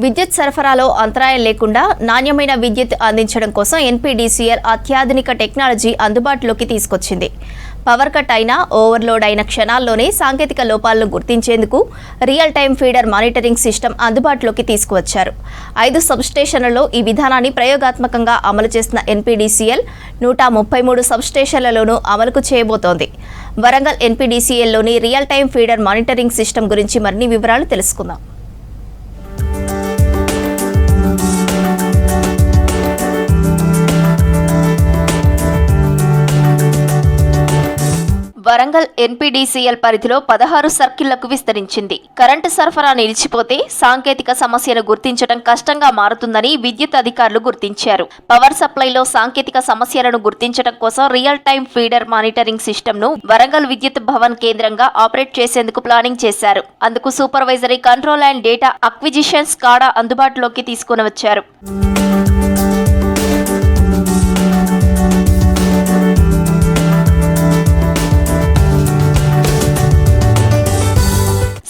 విద్యుత్ సరఫరాలో అంతరాయం లేకుండా నాణ్యమైన విద్యుత్ అందించడం కోసం ఎన్పీడీసీఎల్ అత్యాధునిక టెక్నాలజీ అందుబాటులోకి తీసుకొచ్చింది. పవర్ కట్ అయినా, ఓవర్లోడ్ అయిన క్షణాల్లోనే సాంకేతిక లోపాలను గుర్తించేందుకు real time feeder monitoring system అందుబాటులోకి తీసుకువచ్చారు. 5 సబ్స్టేషన్లలో ఈ విధానాన్ని ప్రయోగాత్మకంగా అమలు చేసిన ఎన్పీడీసీఎల్ 133 సబ్స్టేషన్లలోనూ అమలుకు చేయబోతోంది. వరంగల్ ఎన్పీడీసీఎల్లోని real time feeder monitoring system గురించి మరిన్ని వివరాలు తెలుసుకుందాం. వరంగల్ ఎన్పీడీసీఎల్ పరిధిలో 16 సర్కిళ్లకు విస్తరించింది. కరెంటు సరఫరా నిలిచిపోతే సాంకేతిక సమస్యను గుర్తించడం కష్టంగా మారుతుందని విద్యుత్ అధికారులు గుర్తించారు. పవర్ సప్లైలో సాంకేతిక సమస్యలను గుర్తించడం కోసం real time feeder monitoring system ను వరంగల్ విద్యుత్ భవన్ కేంద్రంగా ఆపరేట్ చేసేందుకు ప్లానింగ్ చేశారు. అందుకు supervisory control and data acquisition స్కాడా అందుబాటులోకి తీసుకుని వచ్చారు.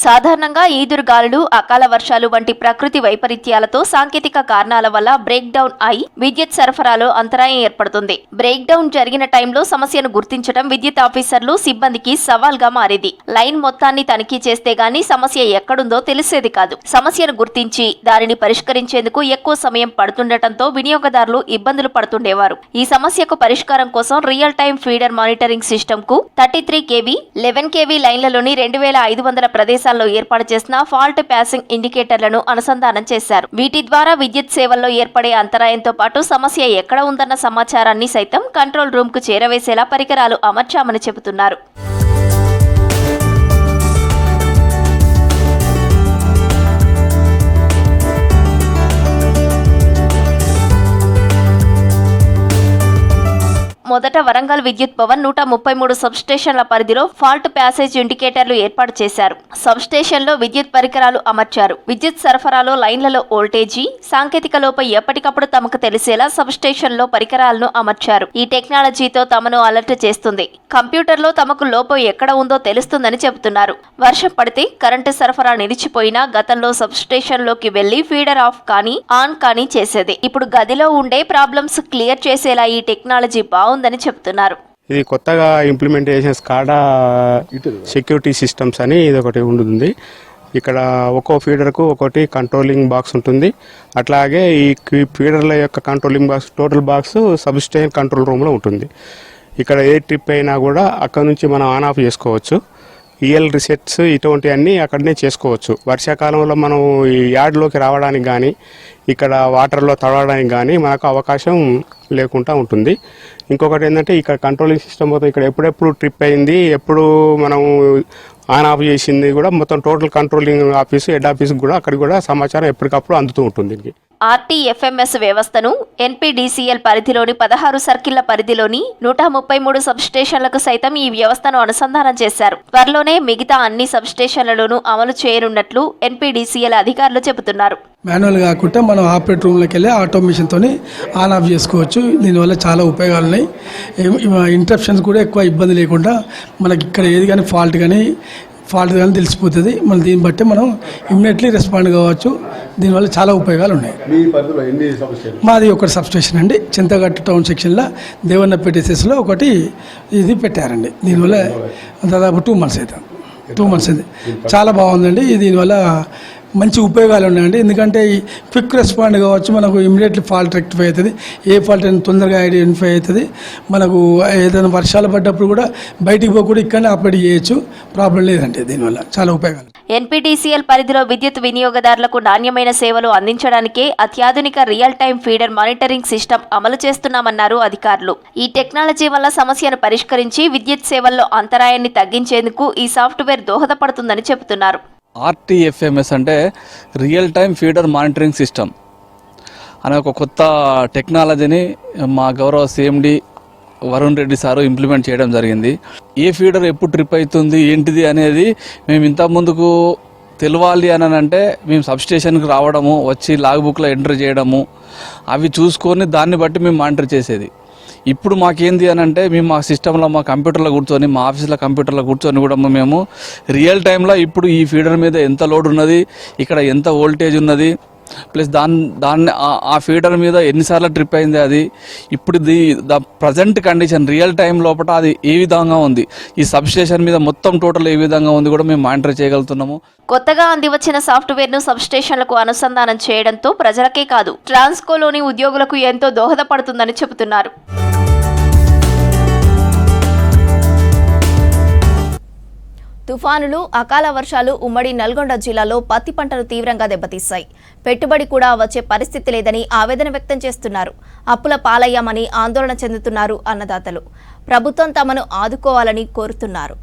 సాధారణంగా ఈదురుగాలులు, అకాల వర్షాలు వంటి ప్రకృతి వైపరీత్యాలతో సాంకేతిక కారణాల వల్ల బ్రేక్ డౌన్ అయి విద్యుత్ సరఫరాలో అంతరాయం ఏర్పడుతుంది. బ్రేక్ డౌన్ జరిగిన టైంలో సమస్యను గుర్తించడం విద్యుత్ ఆఫీసర్లు, సిబ్బందికి సవాల్గా మారేది. లైన్ మొత్తాన్ని తనిఖీ చేస్తే గానీ సమస్య ఎక్కడుందో తెలిసేది కాదు. సమస్యను గుర్తించి దానిని పరిష్కరించేందుకు ఎక్కువ సమయం పడుతుండటంతో వినియోగదారులు ఇబ్బందులు పడుతుండేవారు. ఈ సమస్యకు పరిష్కారం కోసం real time feeder monitoring system కు 33 kV, 11 kV లైన్లలోని 2500 ప్రదేశాల్లో ఏర్పాటు చేసిన ఫాల్ట్ ప్యాసింగ్ ఇండికేటర్లను అనుసంధానం చేశారు. వీటి ద్వారా విద్యుత్ సేవల్లో ఏర్పడే అంతరాయంతో పాటు సమస్య ఎక్కడ ఉందన్న సమాచారాన్ని సైతం కంట్రోల్ రూమ్ కు చేరవేసేలా పరికరాలు అమర్చామని చెబుతున్నారు. మొదట వరంగల్ విద్యుత్ భవన్ 133 సబ్స్టేషన్ల పరిధిలో ఫాల్ట్ ప్యాసేజ్ ఇండికేటర్లు ఏర్పాటు చేశారు. సబ్స్టేషన్లో విద్యుత్ పరికరాలు అమర్చారు. విద్యుత్ సరఫరాలో లైన్లలో వోల్టేజీ, సాంకేతిక లోపం ఎప్పటికప్పుడు తమకు తెలిసేలా సబ్స్టేషన్లో పరికరాలను అమర్చారు. ఈ టెక్నాలజీతో తమను అలర్ట్ చేస్తుంది. కంప్యూటర్లో తమకు లోపం ఎక్కడ ఉందో తెలుస్తుందని చెబుతున్నారు. వర్షం పడితే కరెంటు సరఫరా నిలిచిపోయినా గతంలో సబ్స్టేషన్లోకి వెళ్లి ఫీడర్ ఆఫ్ కానీ ఆన్ కానీ చేసేది. ఇప్పుడు గదిలో ఉండే ప్రాబ్లమ్స్ క్లియర్ చేసేలా ఈ టెక్నాలజీ బాగుంది అని చెప్తున్నారు. ఇది కొత్తగా ఇంప్లిమెంటేషన్ స్కాడా సెక్యూరిటీ సిస్టమ్స్ అని ఇది ఒకటి ఉంటుంది. ఇక్కడ ఒక్కో ఫీడర్కు ఒకటి కంట్రోలింగ్ బాక్స్ ఉంటుంది. అట్లాగే ఈ ఫీడర్ల యొక్క controlling box, total box substation control రూమ్లో ఉంటుంది. ఇక్కడ ఏ ట్రిప్ అయినా కూడా అక్కడ నుంచి మనం ఆన్ ఆఫ్ చేసుకోవచ్చు. ఈఎల్ రిసెట్స్ ఇటువంటివన్నీ అక్కడనే చేసుకోవచ్చు. వర్షాకాలంలో మనం ఈ యార్డ్లోకి రావడానికి కానీ, ఇక్కడ వాటర్లో తడవడానికి కానీ మనకు అవకాశం లేకుండా ఉంటుంది. ఇంకొకటి ఏంటంటే ఇక్కడ కంట్రోలింగ్ సిస్టమ్ మొత్తం ఇక్కడ ఎప్పుడెప్పుడు ట్రిప్ అయింది, ఎప్పుడు మనం ఆన్ ఆఫ్ చేసింది కూడా మొత్తం total controlling office, head office కూడా అక్కడికి కూడా సమాచారం ఎప్పటికప్పుడు అందుతూ ఉంటుంది. ఆర్టీఎఫ్ఎంఎస్ వ్యవస్థను ఎన్పీడీసీఎల్ పరిధిలోని 16 సర్కిళ్ల పరిధిలోని 133 సబ్స్టేషన్లకు సైతం ఈ వ్యవస్థను అనుసంధానం చేశారు. త్వరలోనే మిగతా అన్ని సబ్స్టేషన్లలోనూ అమలు చేయనున్నట్లు ఎన్పీడీసీఎల్ అధికారులు చెబుతున్నారు. మాన్యువల్ కాకుండా మనం ఆపరేట్ రూమ్లోకి వెళ్ళి ఆటోమేషన్తో ఆన్ ఆఫ్ చేసుకోవచ్చు. దీనివల్ల చాలా ఉపయోగాలు ఉన్నాయి. ఇంటరప్షన్స్ కూడా ఎక్కువ ఇబ్బంది లేకుండా మనకి ఇక్కడ ఏది కానీ ఫాల్ట్ కానీ తెలిసిపోతుంది. మనం దీన్ని బట్టి మనం ఇమ్మీడియట్లీ రెస్పాండ్ కావచ్చు. దీనివల్ల చాలా ఉపయోగాలు ఉన్నాయి. మాది ఒకటి సబ్స్టేషన్ అండి, చింతగట్టు టౌన్ సెక్షన్లో దేవన్నపేట ఎస్ఎస్లో ఒకటి ఇది పెట్టారండి. దీనివల్ల దాదాపు 2 months అవుతుంది. 2 months అయింది. చాలా బాగుందండి. దీనివల్ల మంచి ఉపయోగాలు ఉన్నాయండి. ఎందుకంటే ఈ క్విక్ రెస్పాండ్ కావచ్చు, మనకు ఇమ్మీడియట్లీ ఫాల్ట్ రెక్టిఫై అవుతుంది. ఏ ఫాల్ట్ అయినా తొందరగా ఐడెంటిఫై అవుతుంది. మనకు ఏదైనా వర్షాలు పడ్డప్పుడు కూడా బయటికి పోకుండా ఇక్కడనే ఆపరేట్ చేయొచ్చు. ప్రాబ్లం లేదండి. దీనివల్ల చాలా ఉపయోగాలు. ఎన్పీడీసీఎల్ పరిధిలో విద్యుత్ వినియోగదారులకు నాణ్యమైన సేవలు అందించడానికే అత్యాధునిక real time feeder monitoring system అమలు చేస్తున్నామన్నారు అధికారులు. ఈ టెక్నాలజీ వల్ల సమస్యను పరిష్కరించి విద్యుత్ సేవల్లో అంతరాయాన్ని తగ్గించేందుకు ఈ సాఫ్ట్వేర్ దోహదపడుతుందని చెబుతున్నారు. ఆర్టీఎఫ్ఎంఎస్ అంటే real time feeder monitoring system అనే ఒక కొత్త టెక్నాలజీని మా గౌరవ CMD Varun Reddy sir implement చేయడం జరిగింది. ఏ ఫీడర్ ఎప్పుడు ట్రిప్ అవుతుంది ఏంటిది అనేది మేము ఇంత ముందుకు తెలియాలి అని అంటే మేము సబ్స్టేషన్కి రావడము, వచ్చి లాగ్ బుక్లో ఎంటర్ చేయడము, అవి చూసుకొని దాన్ని బట్టి మేము మానిటర్ చేసేది. ఇప్పుడు మాకేంది అని అంటే మేము మా సిస్టంలో మా కంప్యూటర్లో కూర్చొని, మా ఆఫీసులో కంప్యూటర్లో కూర్చొని కూడా మేము రియల్ టైంలో ఇప్పుడు ఈ ఫీడర్ మీద ఎంత లోడ్ ఉన్నది, ఇక్కడ ఎంత వోల్టేజ్ ఉన్నది, ప్లస్ దాన్ని ఆ ఫీడర్ మీద ఎన్నిసార్లు ట్రిప్ అయింది అది, ఇప్పుడు ప్రజెంట్ కండిషన్ రియల్ టైం లోపల అది ఏ విధంగా ఉంది, ఈ సబ్ స్టేషన్ మీద మొత్తం టోటల్ ఏ విధంగా ఉంది కూడా మేము మానిటర్ చేయగలుగుతున్నాము. కొత్తగా అందివచ్చిన సాఫ్ట్వేర్ను సబ్స్టేషన్లకు అనుసంధానం చేయడంతో ప్రజలకే కాదు ట్రాన్స్కోలోని ఉద్యోగులకు ఎంతో దోహదపడుతుందని చెబుతున్నారు. తుఫానులు, అకాల వర్షాలు ఉమ్మడి నల్గొండ జిల్లాలో పత్తి పంటను తీవ్రంగా దెబ్బతీశాయి. పెట్టుబడి కూడా వచ్చే పరిస్థితి లేదని ఆవేదన వ్యక్తం చేస్తున్నారు. అప్పుల పాలయ్యామని ఆందోళన చెందుతున్నారు అన్నదాతలు. ప్రభుత్వం తమను ఆదుకోవాలని కోరుతున్నారు.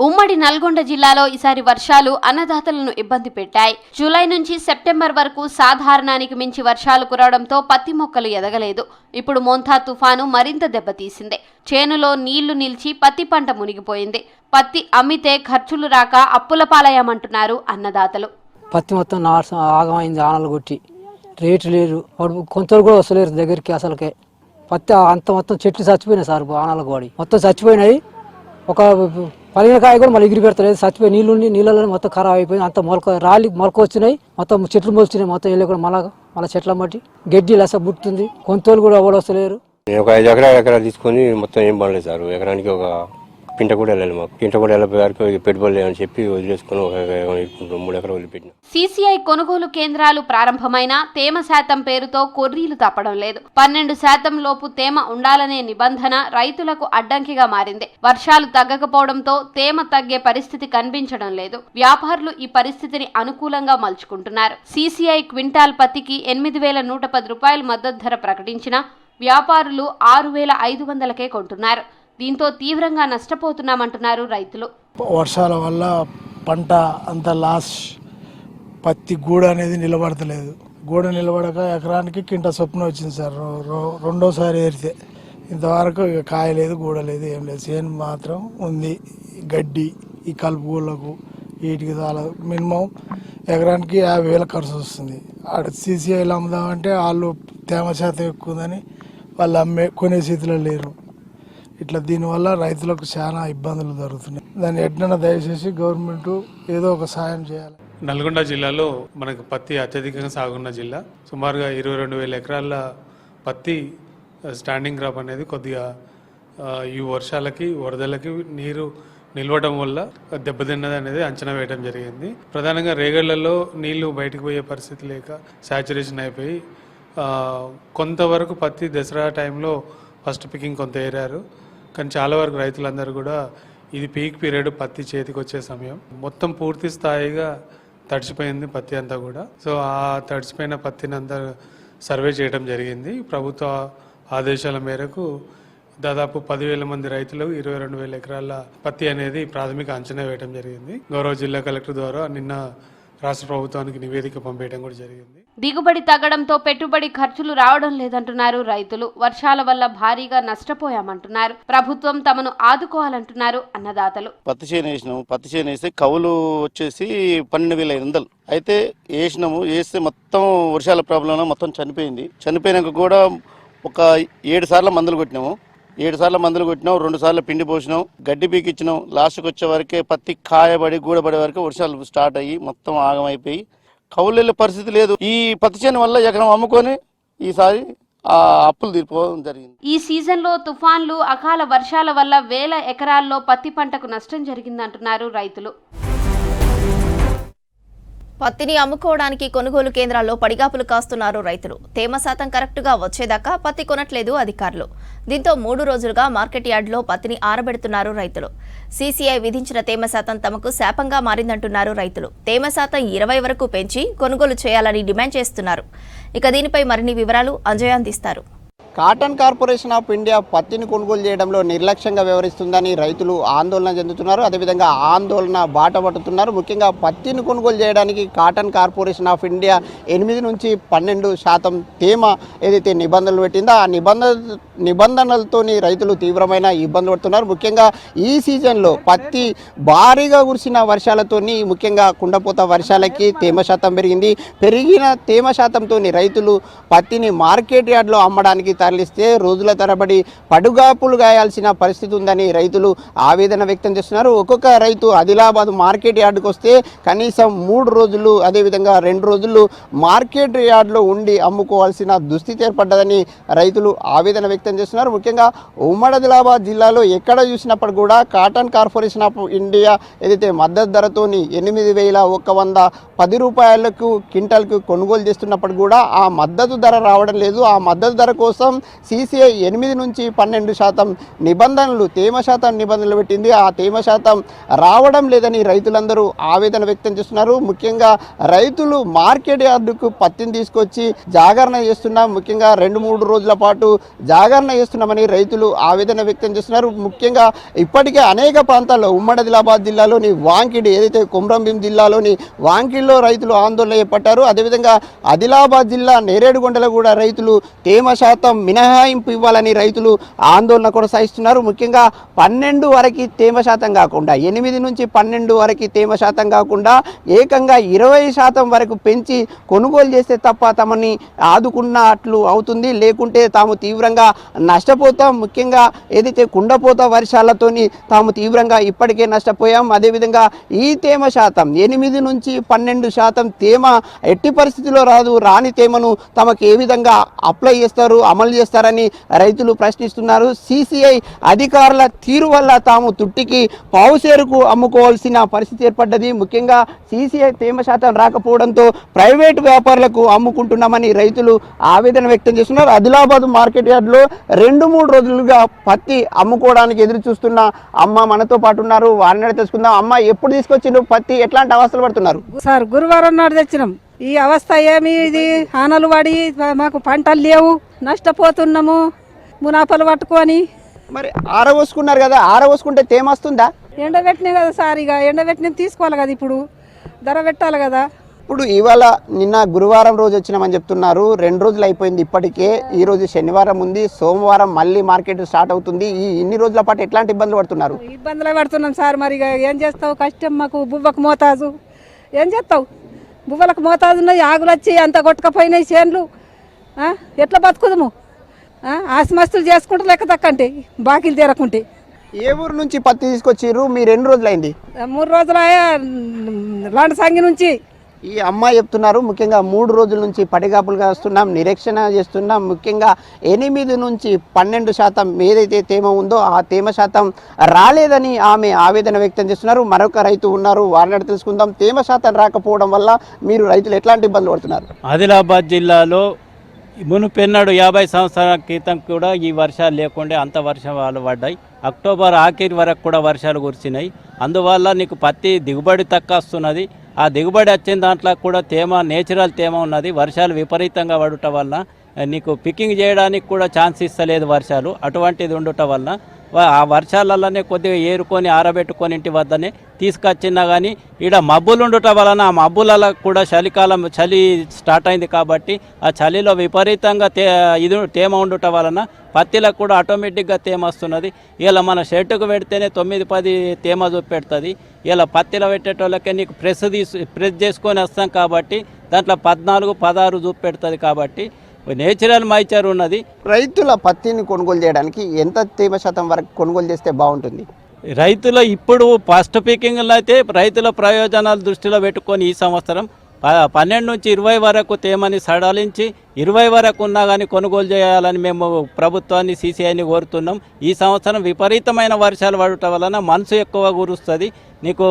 ఉమ్మడి నల్గొండ జిల్లాలో ఈసారి వర్షాలు అన్నదాతలను ఇబ్బంది పెట్టాయి. జూలై నుంచి సెప్టెంబర్ వరకు సాధారణానికి మించి వర్షాలు కురవడంతో పత్తి మొక్కలు ఎదగలేదు. ఇప్పుడు మోంతా తుఫాను మరింత దెబ్బతీసింది. చేనులో నీళ్లు నిలిచి పత్తి పంట మునిగిపోయింది. పత్తి అమ్మితే ఖర్చులు రాక అప్పుల పాలయ్యామంటున్నారు అన్నదాతలు. పత్తి మొత్తం ఆగమైంది, ఆనలు కొట్టి రేటు లేరు, కొంతలు కూడా వస్తలేరు దగ్గరికి. అసలుకే పత్తి అంత మొత్తం చెట్లు చచ్చిపోయినాయి సార్, ఆనలు కోడి మొత్తం చచ్చిపోయినాయి. ఒక పలిగినకాయ కూడా మళ్ళీ ఎగిరి పెడతలేదు, చచ్చిపోయి నీళ్ళలో మొత్తం ఖరాబ్ అయిపోయింది. అంత మొలక వచ్చినాయి, మొత్తం చెట్లు మొలిచినాయి. మొత్తం వెళ్ళి కూడా మళ్ళీ చెట్ల మట్టి గడ్డి లస బుట్టుతుంది. కొంతోళ్ళు కూడా ఎవరు వస్తలేరు. ఒక 5 ఎకరాలు తీసుకొని మొత్తం ఏం పడలేదు సార్. ఎకరానికి ఒక పింట కూడా వెళ్ళాలి. మాకు పింట కూడా వెళ్ళిపోయే వరకు పెట్టుబడి అని చెప్పి వదిలేసుకుని ఒక 3 ఎకరాలు వదిలిపెట్టిన. సీసీఐ కొనుగోలు కేంద్రాలు ప్రారంభమైన తేమ శాతం పేరుతో కొర్రీలు తప్పడం లేదు. 12% లోపు తేమ ఉండాలనే నిబంధన రైతులకు అడ్డంకిగా మారింది. వర్షాలు తగ్గకపోవడంతో తేమ తగ్గే పరిస్థితి కనిపించడం లేదు. వ్యాపారులు ఈ పరిస్థితిని అనుకూలంగా మలుచుకుంటున్నారు. సీసీఐ క్వింటాల్ పత్తికి 8,110 రూపాయలు మద్దతు ధర ప్రకటించిన వ్యాపారులు 6,500కే కొంటున్నారు. దీంతో తీవ్రంగా నష్టపోతున్నామంటున్నారు రైతులు. వర్షాల వల్ల పంట అంత లాస్, పత్తి గూడ అనేది నిలబడతలేదు. గూడ నిలబడక ఎకరానికి కింట చొప్పున వచ్చింది సార్. రెండోసారి ఏరితే ఇంతవరకు కాయలేదు, గూడ లేదు, ఏం లేదు. చేను మాత్రం ఉంది. గడ్డి, ఈ కలుపు గూళ్ళకు వీటికి చాలా మినిమం ఎకరానికి 50,000 ఖర్చు వస్తుంది. ఆడ సీసీఐలు అమ్ముదామంటే వాళ్ళు తేమ శాతం ఎక్కువ ఉందని వాళ్ళు కొనే స్థితిలో లేరు. ఇట్లా దీనివల్ల రైతులకు చాలా ఇబ్బందులు జరుగుతున్నాయి. దాన్ని ఎట్లన్నా దయచేసి గవర్నమెంట్ ఏదో ఒక సాయం చేయాలి. నల్గొండ జిల్లాలో మనకు పత్తి అత్యధికంగా సాగున్న జిల్లా. సుమారుగా 22,000 ఎకరాల పత్తి స్టాండింగ్ క్రాప్ అనేది కొద్దిగా ఈ వర్షాలకి, వరదలకి నీరు నిలవడం వల్ల దెబ్బతిన్నది అనేది అంచనా వేయడం జరిగింది. ప్రధానంగా రేగళ్లలో నీళ్లు బయటకు పోయే పరిస్థితి లేక సాచురేషన్ అయిపోయి కొంతవరకు పత్తి దసరా టైంలో ఫస్ట్ పికింగ్ కొంత ఏరారు. కానీ చాలా వరకు రైతులందరూ కూడా ఇది పీక్ పీరియడ్, పత్తి చేతికి వచ్చే సమయం. మొత్తం పూర్తి స్థాయిగా తడిచిపోయింది పత్తి అంతా కూడా. సో ఆ తడిచిపోయిన పత్తిని అంతా సర్వే చేయడం జరిగింది. ప్రభుత్వ ఆదేశాల మేరకు దాదాపు 10,000 మంది రైతులు 22,000 ఎకరాల పత్తి అనేది ప్రాథమిక అంచనా వేయడం జరిగింది. గౌరవ జిల్లా కలెక్టర్ ద్వారా నిన్న రాష్ట్ర ప్రభుత్వానికి నివేదిక పంపేయడం కూడా జరిగింది. దిగుబడి తగ్గడంతో పెట్టుబడి ఖర్చులు రావడం లేదంటున్నారు రైతులు. వర్షాల వల్ల భారీగా నష్టపోయామంటున్నారు. ప్రభుత్వం తమను ఆదుకోవాలంటున్నారు అన్నదాతలు. పత్తి చేను వేస్తే కవులు వచ్చేసి 12,500. అయితే వేస్తే మొత్తం వర్షాల ప్రాబ్లంలో మొత్తం చనిపోయింది. చనిపోయినాక కూడా ఒక 7 సార్లు మందులు కొట్టినాము. 7 సార్లు మందులు కొట్టినాం, 2 సార్లు పిండి పోసినాం, గడ్డి పీకిచ్చినాం. లాస్ట్కి వచ్చే వరకే పత్తి కాయబడి గూడబడే వరకే వర్షాలు స్టార్ట్ అయ్యి మొత్తం ఆగమైపోయి కవులు వెళ్ళే పరిస్థితి లేదు. ఈ పత్తి చేను వల్ల ఎకరం అమ్ముకొని ఈసారి ఆ అప్పులు తీర్చుకోవడం జరిగింది. ఈ సీజన్లో తుఫాన్లు, అకాల వర్షాల వల్ల 1,000 ఎకరాల్లో పత్తి పంటకు నష్టం జరిగిందంటున్నారు రైతులు. పత్తిని అమ్ముకోవడానికి కొనుగోలు కేంద్రాల్లో పడిగాపులు కాస్తున్నారు రైతులు. తేమ శాతం కరెక్టుగా వచ్చేదాకా పత్తి కొనట్లేదు అధికారులు. దీంతో 3 రోజులుగా మార్కెట్ యార్డులో పత్తిని ఆరబెడుతున్నారు రైతులు. సీసీఐ విధించిన తేమ శాతం తమకు శాపంగా మారిందంటున్నారు రైతులు. తేమ శాతం 20 వరకు పెంచి కొనుగోలు చేయాలని డిమాండ్ చేస్తున్నారు. ఇక దీనిపై మరిన్ని వివరాలు అంజయ్ అందిస్తారు. కాటన్ కార్పొరేషన్ ఆఫ్ ఇండియా పత్తిని కొనుగోలు చేయడంలో నిర్లక్ష్యంగా వ్యవహరిస్తుందని రైతులు ఆందోళన చెందుతున్నారు. అదేవిధంగా ఆందోళన బాట పట్టుతున్నారు. ముఖ్యంగా పత్తిని కొనుగోలు చేయడానికి కాటన్ కార్పొరేషన్ ఆఫ్ ఇండియా 8 నుంచి 12% తేమ ఏదైతే నిబంధనలు పెట్టిందో ఆ నిబంధనలతోని రైతులు తీవ్రమైన ఇబ్బందులు పడుతున్నారు. ముఖ్యంగా ఈ సీజన్లో పత్తి భారీగా కురిసిన వర్షాలతోని, ముఖ్యంగా కుండపోత వర్షాలకి తేమ శాతం పెరిగింది. పెరిగిన తేమ శాతంతో రైతులు పత్తిని మార్కెట్ యార్డ్లో అమ్మడానికి తరలిస్తే రోజుల తరబడి పడుగాపులు గాయాల్సిన పరిస్థితి ఉందని రైతులు ఆవేదన వ్యక్తం చేస్తున్నారు. ఒక్కొక్క రైతు ఆదిలాబాద్ మార్కెట్ యార్డుకు వస్తే కనీసం 3 రోజులు అదేవిధంగా 2 రోజులు మార్కెట్ యార్డులో ఉండి అమ్ముకోవాల్సిన దుస్థితి ఏర్పడ్డదని రైతులు ఆవేదన వ్యక్తం చేస్తున్నారు. ముఖ్యంగా ఉమ్మడి ఆదిలాబాద్ జిల్లాలో ఎక్కడ చూసినప్పుడు కూడా కాటన్ కార్పొరేషన్ ఆఫ్ ఇండియా ఏదైతే మద్దతు ధరతోని 8,110 రూపాయలకు క్వింటాల్కు కొనుగోలు చేస్తున్నప్పుడు కూడా ఆ మద్దతు ధర రావడం లేదు. ఆ మద్దతు ధర కోసం CCI 8 నుంచి 12% నిబంధనలు తేమ శాతం నిబంధనలు పెట్టింది. ఆ తేమ శాతం రావడం లేదని రైతులందరూ ఆవేదన వ్యక్తం చేస్తున్నారు. ముఖ్యంగా రైతులు మార్కెట్ యార్డుకు పత్తిని తీసుకొచ్చి జాగరణ చేస్తున్నాం, ముఖ్యంగా 2-3 రోజుల పాటు జాగరణ చేస్తున్నామని రైతులు ఆవేదన వ్యక్తం చేస్తున్నారు. ముఖ్యంగా ఇప్పటికే అనేక ప్రాంతాల్లో ఉమ్మడి ఆదిలాబాద్ జిల్లాలోని వాంకిడి ఏదైతే కొమ్రంభీం జిల్లాలోని వాంకిడిలో రైతులు ఆందోళన చేపట్టారు. అదేవిధంగా ఆదిలాబాద్ జిల్లా నేరేడుగొండలో కూడా రైతులు తేమ శాతం మినహాయింపు ఇవ్వాలని రైతులు ఆందోళన కొనసాగిస్తున్నారు. ముఖ్యంగా 12 వరకు తేమ శాతం కాకుండా 8 నుంచి 12 వరకు తేమ శాతం కాకుండా ఏకంగా 20% వరకు పెంచి కొనుగోలు చేస్తే తప్ప తమని ఆదుకున్నట్లు అవుతుంది, లేకుంటే తాము తీవ్రంగా నష్టపోతాం. ముఖ్యంగా ఏదైతే కుండపోత వర్షాలతోని తాము తీవ్రంగా ఇప్పటికే నష్టపోయాం. అదేవిధంగా ఈ తేమ శాతం 8 నుంచి 12% తేమ ఎట్టి పరిస్థితిలో రాదు. రాని తేమను తమకు ఏ విధంగా అప్లై చేస్తారు, అమలు చేస్తారని రైతులు ప్రశ్నిస్తున్నారు. CCI అధికారుల తీరు వల్ల తాము తుట్టికి పావుసేరుకు అమ్ముకోవాల్సిన పరిస్థితి ఏర్పడ్డది. ముఖ్యంగా CCI తేమ శాతం రాకపోవడంతో ప్రైవేటు వ్యాపారులకు అమ్ముకుంటున్నామని రైతులు ఆవేదన వ్యక్తం చేస్తున్నారు. ఆదిలాబాద్ మార్కెట్ యార్డ్లో 2-3 రోజులుగా పత్తి అమ్ముకోవడానికి ఎదురు చూస్తున్న అమ్మ మనతో పాటు ఉన్నారు. వారిని తెలుసుకుందాం. అమ్మ, ఎప్పుడు తీసుకొచ్చిండ్రు పత్తి, ఎట్లాంటి అవస్థలు పడుతున్నారు? సార్, గురువారం నాడు తెచ్చినాం. ఈ అవస్థ ఏమి ఇది, ఆనలు పడి మాకు పంటలు లేవు, నష్టపోతున్నాము మునాపలు పట్టుకొని. మరి ఆరవోసుకున్నారు కదా, ఆరవోసుకుంటే తేమ వస్తుందా? ఎండబెట్టినాయి కదా సార్, ఇక ఎండబెట్టిన తీసుకోవాలి కదా, ఇప్పుడు ధర పెట్టాలి కదా. ఇప్పుడు ఇవాళ నిన్న గురువారం రోజు వచ్చినామని చెప్తున్నారు. 2 రోజులు అయిపోయింది ఇప్పటికే. ఈ రోజు శనివారం ఉంది, సోమవారం మళ్ళీ మార్కెట్ స్టార్ట్ అవుతుంది. ఈ ఇన్ని రోజుల పాటు ఎట్లాంటి ఇబ్బందులు పడుతున్నారు? ఇబ్బందులే పడుతున్నాం సార్. మరి ఇక ఏం చేస్తావు, కష్టం మాకు. బువ్వకు మోతాజు ఏం చేస్తావు, బువ్వలకు మోతాజు ఉన్నాయి, ఆగులు వచ్చి అంత కొట్టుకపోయినాయి చేన్లు. ఎట్లా బతుకుదము? ఆస్మస్తులు చేసుకుంటూ లెక్క తక్కంటే బాకీలు తీరకుంటే. ఏ ఊరు నుంచి పత్తి తీసుకొచ్చిర్రు? మీరు 2 రోజులైంది? 3 రోజుల లాంటి సంగి నుంచి. ఈ అమ్మాయి చెప్తున్నారు ముఖ్యంగా 3 రోజుల నుంచి పడిగాపులుగా వస్తున్నాం, నిరీక్షణ చేస్తున్నాం. ముఖ్యంగా 8 నుంచి 12% ఏదైతే తేమ ఉందో ఆ తేమ శాతం రాలేదని ఆమె ఆవేదన వ్యక్తం చేస్తున్నారు. మరొక రైతు ఉన్నారు, వారిని తెలుసుకుందాం. తేమ శాతం రాకపోవడం వల్ల మీరు రైతులు ఎట్లాంటి ఇబ్బందులు పడుతున్నారు? ఆదిలాబాద్ జిల్లాలో మునుపెన్నడు 50 సంవత్సరాల క్రితం కూడా ఈ వర్షాలు లేకుండా అంత వర్షాలు పడ్డాయి. అక్టోబర్ ఆఖరి వరకు కూడా వర్షాలు కురిసినాయి. అందువల్ల నీకు పత్తి దిగుబడి తక్కువ వస్తున్నది. ఆ దిగుబడి వచ్చిన దాంట్లో కూడా తేమ, నేచురల్ తేమ ఉన్నది. వర్షాలు విపరీతంగా పడటం వలన నీకు పికింగ్ చేయడానికి కూడా ఛాన్స్ ఇస్తలేదు వర్షాలు. అటువంటిది ఉండటం వలన ఆ వర్షాలలోనే కొద్దిగా ఏరుకొని ఆరబెట్టుకొని ఇంటి వద్దనే తీసుకొచ్చినా కానీ ఈడ మబ్బులు ఉండటం వలన ఆ మబ్బులలో కూడా చలి స్టార్ట్ అయింది కాబట్టి ఆ చలిలో విపరీతంగా తేమ ఉండటం వలన పత్తిలకు కూడా ఆటోమేటిక్గా తేమ వస్తున్నది. ఇలా మన షర్టుకు పెడితేనే 9-10 తేమ చూపెడుతుంది. ఇలా పత్తిలో పెట్టేటోళ్ళకే నీకు ప్రెస్ చేసుకొని వస్తాం కాబట్టి దాంట్లో 14-16 చూపెడుతుంది. కాబట్టి నేచురల్ మైచర్ ఉన్నది. రైతుల పత్తిని కొనుగోలు చేయడానికి ఎంత తేమ శాతం వరకు కొనుగోలు చేస్తే బాగుంటుంది? రైతుల ఇప్పుడు ఫస్ట్ పికింగ్లో అయితే రైతుల ప్రయోజనాలు దృష్టిలో పెట్టుకొని ఈ సంవత్సరం 12 నుంచి 20 వరకు తేమని సడలించి 20 వరకు ఉన్నా కానీ కొనుగోలు చేయాలని మేము ప్రభుత్వాన్ని, CCIని కోరుతున్నాం. ఈ సంవత్సరం విపరీతమైన వర్షాలు పడటం వలన మనసు ఎక్కువ కురుస్తుంది, నీకు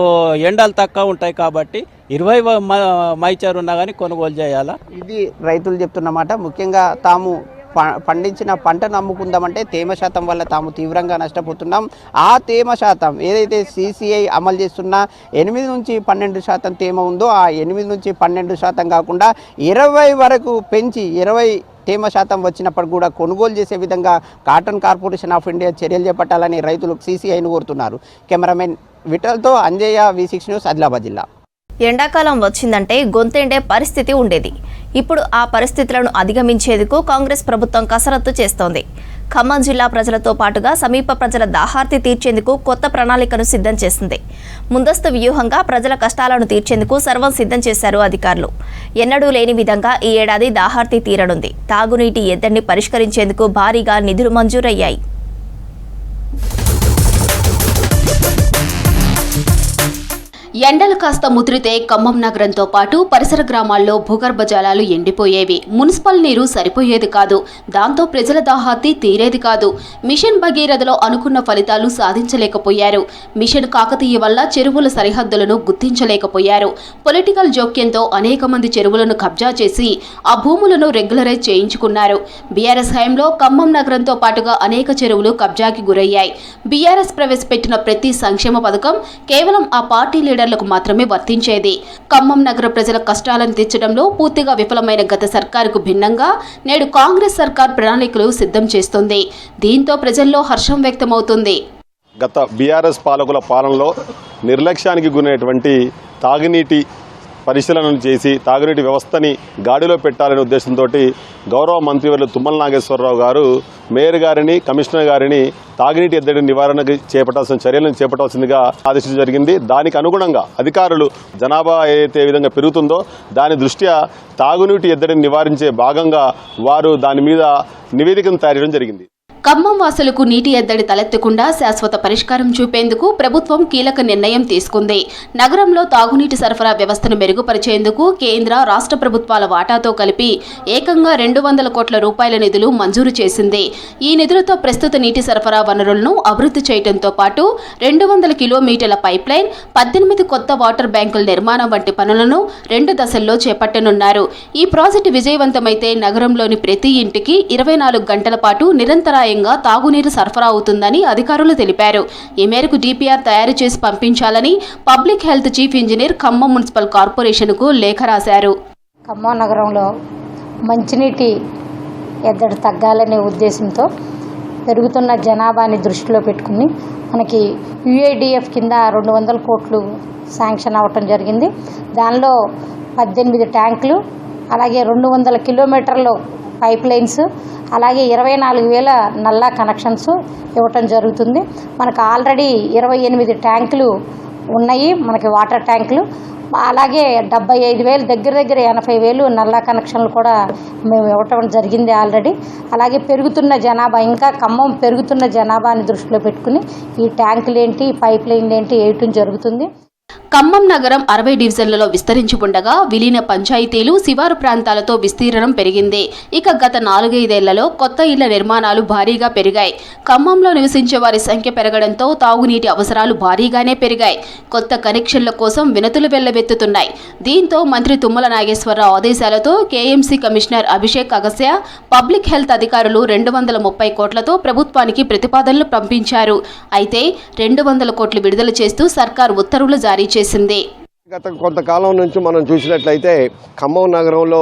ఎండలు తక్కువ ఉంటాయి కాబట్టి 20 మైచర్ ఉన్నా కానీ కొనుగోలు చేయాలా. ఇది రైతులు చెప్తున్నమాట. ముఖ్యంగా తాము పండించిన పంటను అమ్ముకుందామంటే తేమ శాతం వల్ల తాము తీవ్రంగా నష్టపోతున్నాం. ఆ తేమ శాతం ఏదైతే CCI అమలు చేస్తున్న 8 నుంచి 12% తేమ ఉందో ఆ 8 నుంచి 12% కాకుండా 20 వరకు పెంచి 20 తేమ శాతం వచ్చినప్పుడు కూడా కొనుగోలు చేసే విధంగా కాటన్ కార్పొరేషన్ ఆఫ్ ఇండియా చర్యలు చేపట్టాలని రైతులు CCIని కోరుతున్నారు. కెమెరామెన్ విఠల్తో అంజయ్య, V6 న్యూస్, ఆదిలాబాద్ జిల్లా. ఎండాకాలం వచ్చిందంటే గొంతెండే పరిస్థితి ఉండేది. ఇప్పుడు ఆ పరిస్థితులను అధిగమించేందుకు కాంగ్రెస్ ప్రభుత్వం కసరత్తు చేస్తోంది. ఖమ్మం జిల్లా ప్రజలతో పాటుగా సమీప ప్రజల దాహార్తి తీర్చేందుకు కొత్త ప్రణాళికను సిద్ధం చేసింది. ముందస్తు వ్యూహంగా ప్రజల కష్టాలను తీర్చేందుకు సర్వం సిద్ధం చేశారు అధికారులు. ఎన్నడూ లేని విధంగా ఈ ఏడాది దాహార్తి తీరనుంది. తాగునీటి ఎద్దడిని పరిష్కరించేందుకు భారీగా నిధులు మంజూరయ్యాయి. ఎండలు కాస్త ముదిరితే ఖమ్మం నగరంతో పాటు పరిసర గ్రామాల్లో భూగర్భ జలాలు ఎండిపోయేవి. మున్సిపల్ నీరు సరిపోయేది కాదు. దాంతో ప్రజల దాహార్తి తీరేది కాదు. మిషన్ భగీరథలో అనుకున్న ఫలితాలు సాధించలేకపోయారు. మిషన్ కాకతీయ వల్ల చెరువుల సరిహద్దులను గుర్తించలేకపోయారు. పొలిటికల్ జోక్యంతో అనేక మంది చెరువులను కబ్జా చేసి ఆ భూములను రెగ్యులరైజ్ చేయించుకున్నారు. బీఆర్ఎస్ హయాంలో ఖమ్మం నగరంతో పాటుగా అనేక చెరువులు కబ్జాకి గురయ్యాయి. బీఆర్ఎస్ ప్రవేశపెట్టిన ప్రతి సంక్షేమ పథకం కేవలం ఆ పార్టీ లీడర్లకు మాత్రమే వర్తించేది. ఖమ్మం నగర ప్రజల కష్టాలను తీర్చడంలో పూర్తిగా విఫలమైన గత సర్కారుకు భిన్నంగా నేడు కాంగ్రెస్ సర్కార్ ప్రణాళికలు సిద్ధం చేస్తుంది. దీంతో ప్రజల్లో హర్షం వ్యక్తమవుతుంది. గత బీఆర్ఎస్ పాలకుల పాలనలో నిర్లక్ష్యానికి గురైనటువంటి తాగునీటి పరిశీలనలు చేసి తాగునీటి వ్యవస్థని గాడిలో పెట్టాలనే ఉద్దేశంతో గౌరవ మంత్రివర్యులు తుమ్మల నాగేశ్వరరావు గారు మేయర్ గారిని, కమిషనర్ గారిని తాగునీటి ఎద్దడి నివారణకు చేపట్టాల్సిన చర్యలను చేపట్టాల్సిందిగా ఆదేశించడం జరిగింది. దానికి అనుగుణంగా అధికారులు జనాభా ఏ విధంగా పెరుగుతుందో దాని దృష్ట్యా తాగునీటి ఎద్దడిని నివారించే భాగంగా వారు దాని మీద నివేదికను తయారు చేయడం జరిగింది. ఖమ్మం వాసులకు నీటి ఎద్దడి తలెత్తకుండా శాశ్వత పరిష్కారం చూపేందుకు ప్రభుత్వం కీలక నిర్ణయం తీసుకుంది. నగరంలో తాగునీటి సరఫరా వ్యవస్థను మెరుగుపరిచేందుకు కేంద్ర, రాష్ట్ర ప్రభుత్వాల వాటాతో కలిపి ఏకంగా 200 కోట్ల రూపాయల నిధులు మంజూరు చేసింది. ఈ నిధులతో ప్రస్తుత నీటి సరఫరా వనరులను అభివృద్ధి చేయడంతో పాటు 200 కిలోమీటర్ల పైప్లైన్, 18 కొత్త వాటర్ బ్యాంకుల నిర్మాణం వంటి పనులను 2 దశల్లో చేపట్టనున్నారు. ఈ ప్రాజెక్టు విజయవంతమైతే నగరంలోని ప్రతి ఇంటికి 24 గంటల పాటు నిరంతరాయ తాగునీరు సరఫరా అవుతుందని అధికారులు తెలిపారు. ఈ మేరకు డిపిఆర్ తయారు చేసి పంపించాలని public health chief engineer Khammam municipal కార్పొరేషన్కు లేఖ రాశారు. ఖమ్మం నగరంలో మంచినీటి ఎద్దడి తగ్గాలనే ఉద్దేశంతో పెరుగుతున్న జనాభాని దృష్టిలో పెట్టుకుని మనకి యుఐడిఎఫ్ కింద 200 కోట్లు శాంక్షన్ అవ్వటం జరిగింది. దానిలో 18 ట్యాంకులు, అలాగే 200 కిలోమీటర్లు పైప్ లైన్స్, అలాగే 24,000 నల్లా కనెక్షన్స్ ఇవ్వటం జరుగుతుంది. మనకు ఆల్రెడీ 28 ట్యాంకులు ఉన్నాయి, మనకి వాటర్ ట్యాంకులు. అలాగే 75,000 దగ్గర 80,000 నల్లా కనెక్షన్లు కూడా మేము ఇవ్వటం జరిగింది ఆల్రెడీ. అలాగే పెరుగుతున్న జనాభా, ఇంకా ఖమ్మం పెరుగుతున్న జనాభాని దృష్టిలో పెట్టుకుని ఈ ట్యాంకులు ఏంటి, పైప్ లైన్లు ఏంటి వేయటం జరుగుతుంది. ఖమ్మం నగరం 60 డివిజన్లలో విస్తరించి ఉండగా విలీన పంచాయతీలు, శివారు ప్రాంతాలతో విస్తీర్ణం పెరిగింది. ఇక గత 4-5 ఏళ్లలో కొత్త ఇళ్ల నిర్మాణాలు భారీగా పెరిగాయి. ఖమ్మంలో నివసించే వారి సంఖ్య పెరగడంతో తాగునీటి అవసరాలు భారీగానే పెరిగాయి. కొత్త కనెక్షన్ల కోసం వినతులు వెళ్లవెత్తుతున్నాయి. దీంతో మంత్రి తుమ్మల నాగేశ్వరరావు ఆదేశాలతో KMC commissioner Abhishek Agastya, public health అధికారులు 230 కోట్లతో ప్రభుత్వానికి ప్రతిపాదనలు పంపించారు. అయితే 200 కోట్లు విడుదల చేస్తూ సర్కార్ ఉత్తర్వులు జారీ చేసింది. గత కొంతకాలం నుంచి మనం చూసినట్లయితే ఖమ్మం నగరంలో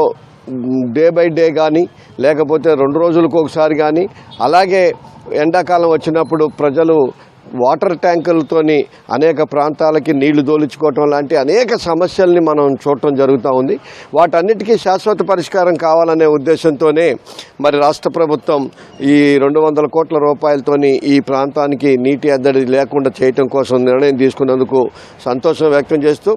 డే బై డే కానీ, లేకపోతే 2 రోజులకు ఒకసారి కానీ, అలాగే ఎండాకాలం వచ్చినప్పుడు ప్రజలు వాటర్ ట్యాంకులతోని అనేక ప్రాంతాలకి నీళ్లు దోలుచుకోవటం లాంటి అనేక సమస్యల్ని మనం చూడటం జరుగుతూ ఉంది. వాటన్నిటికీ శాశ్వత పరిష్కారం కావాలనే ఉద్దేశంతోనే మరి రాష్ట్ర ప్రభుత్వం ఈ 200 కోట్ల రూపాయలతోని ఈ ప్రాంతానికి నీటి ఎద్దడి లేకుండా చేయటం కోసం నిర్ణయం తీసుకున్నందుకు సంతోషం వ్యక్తం చేస్తూ,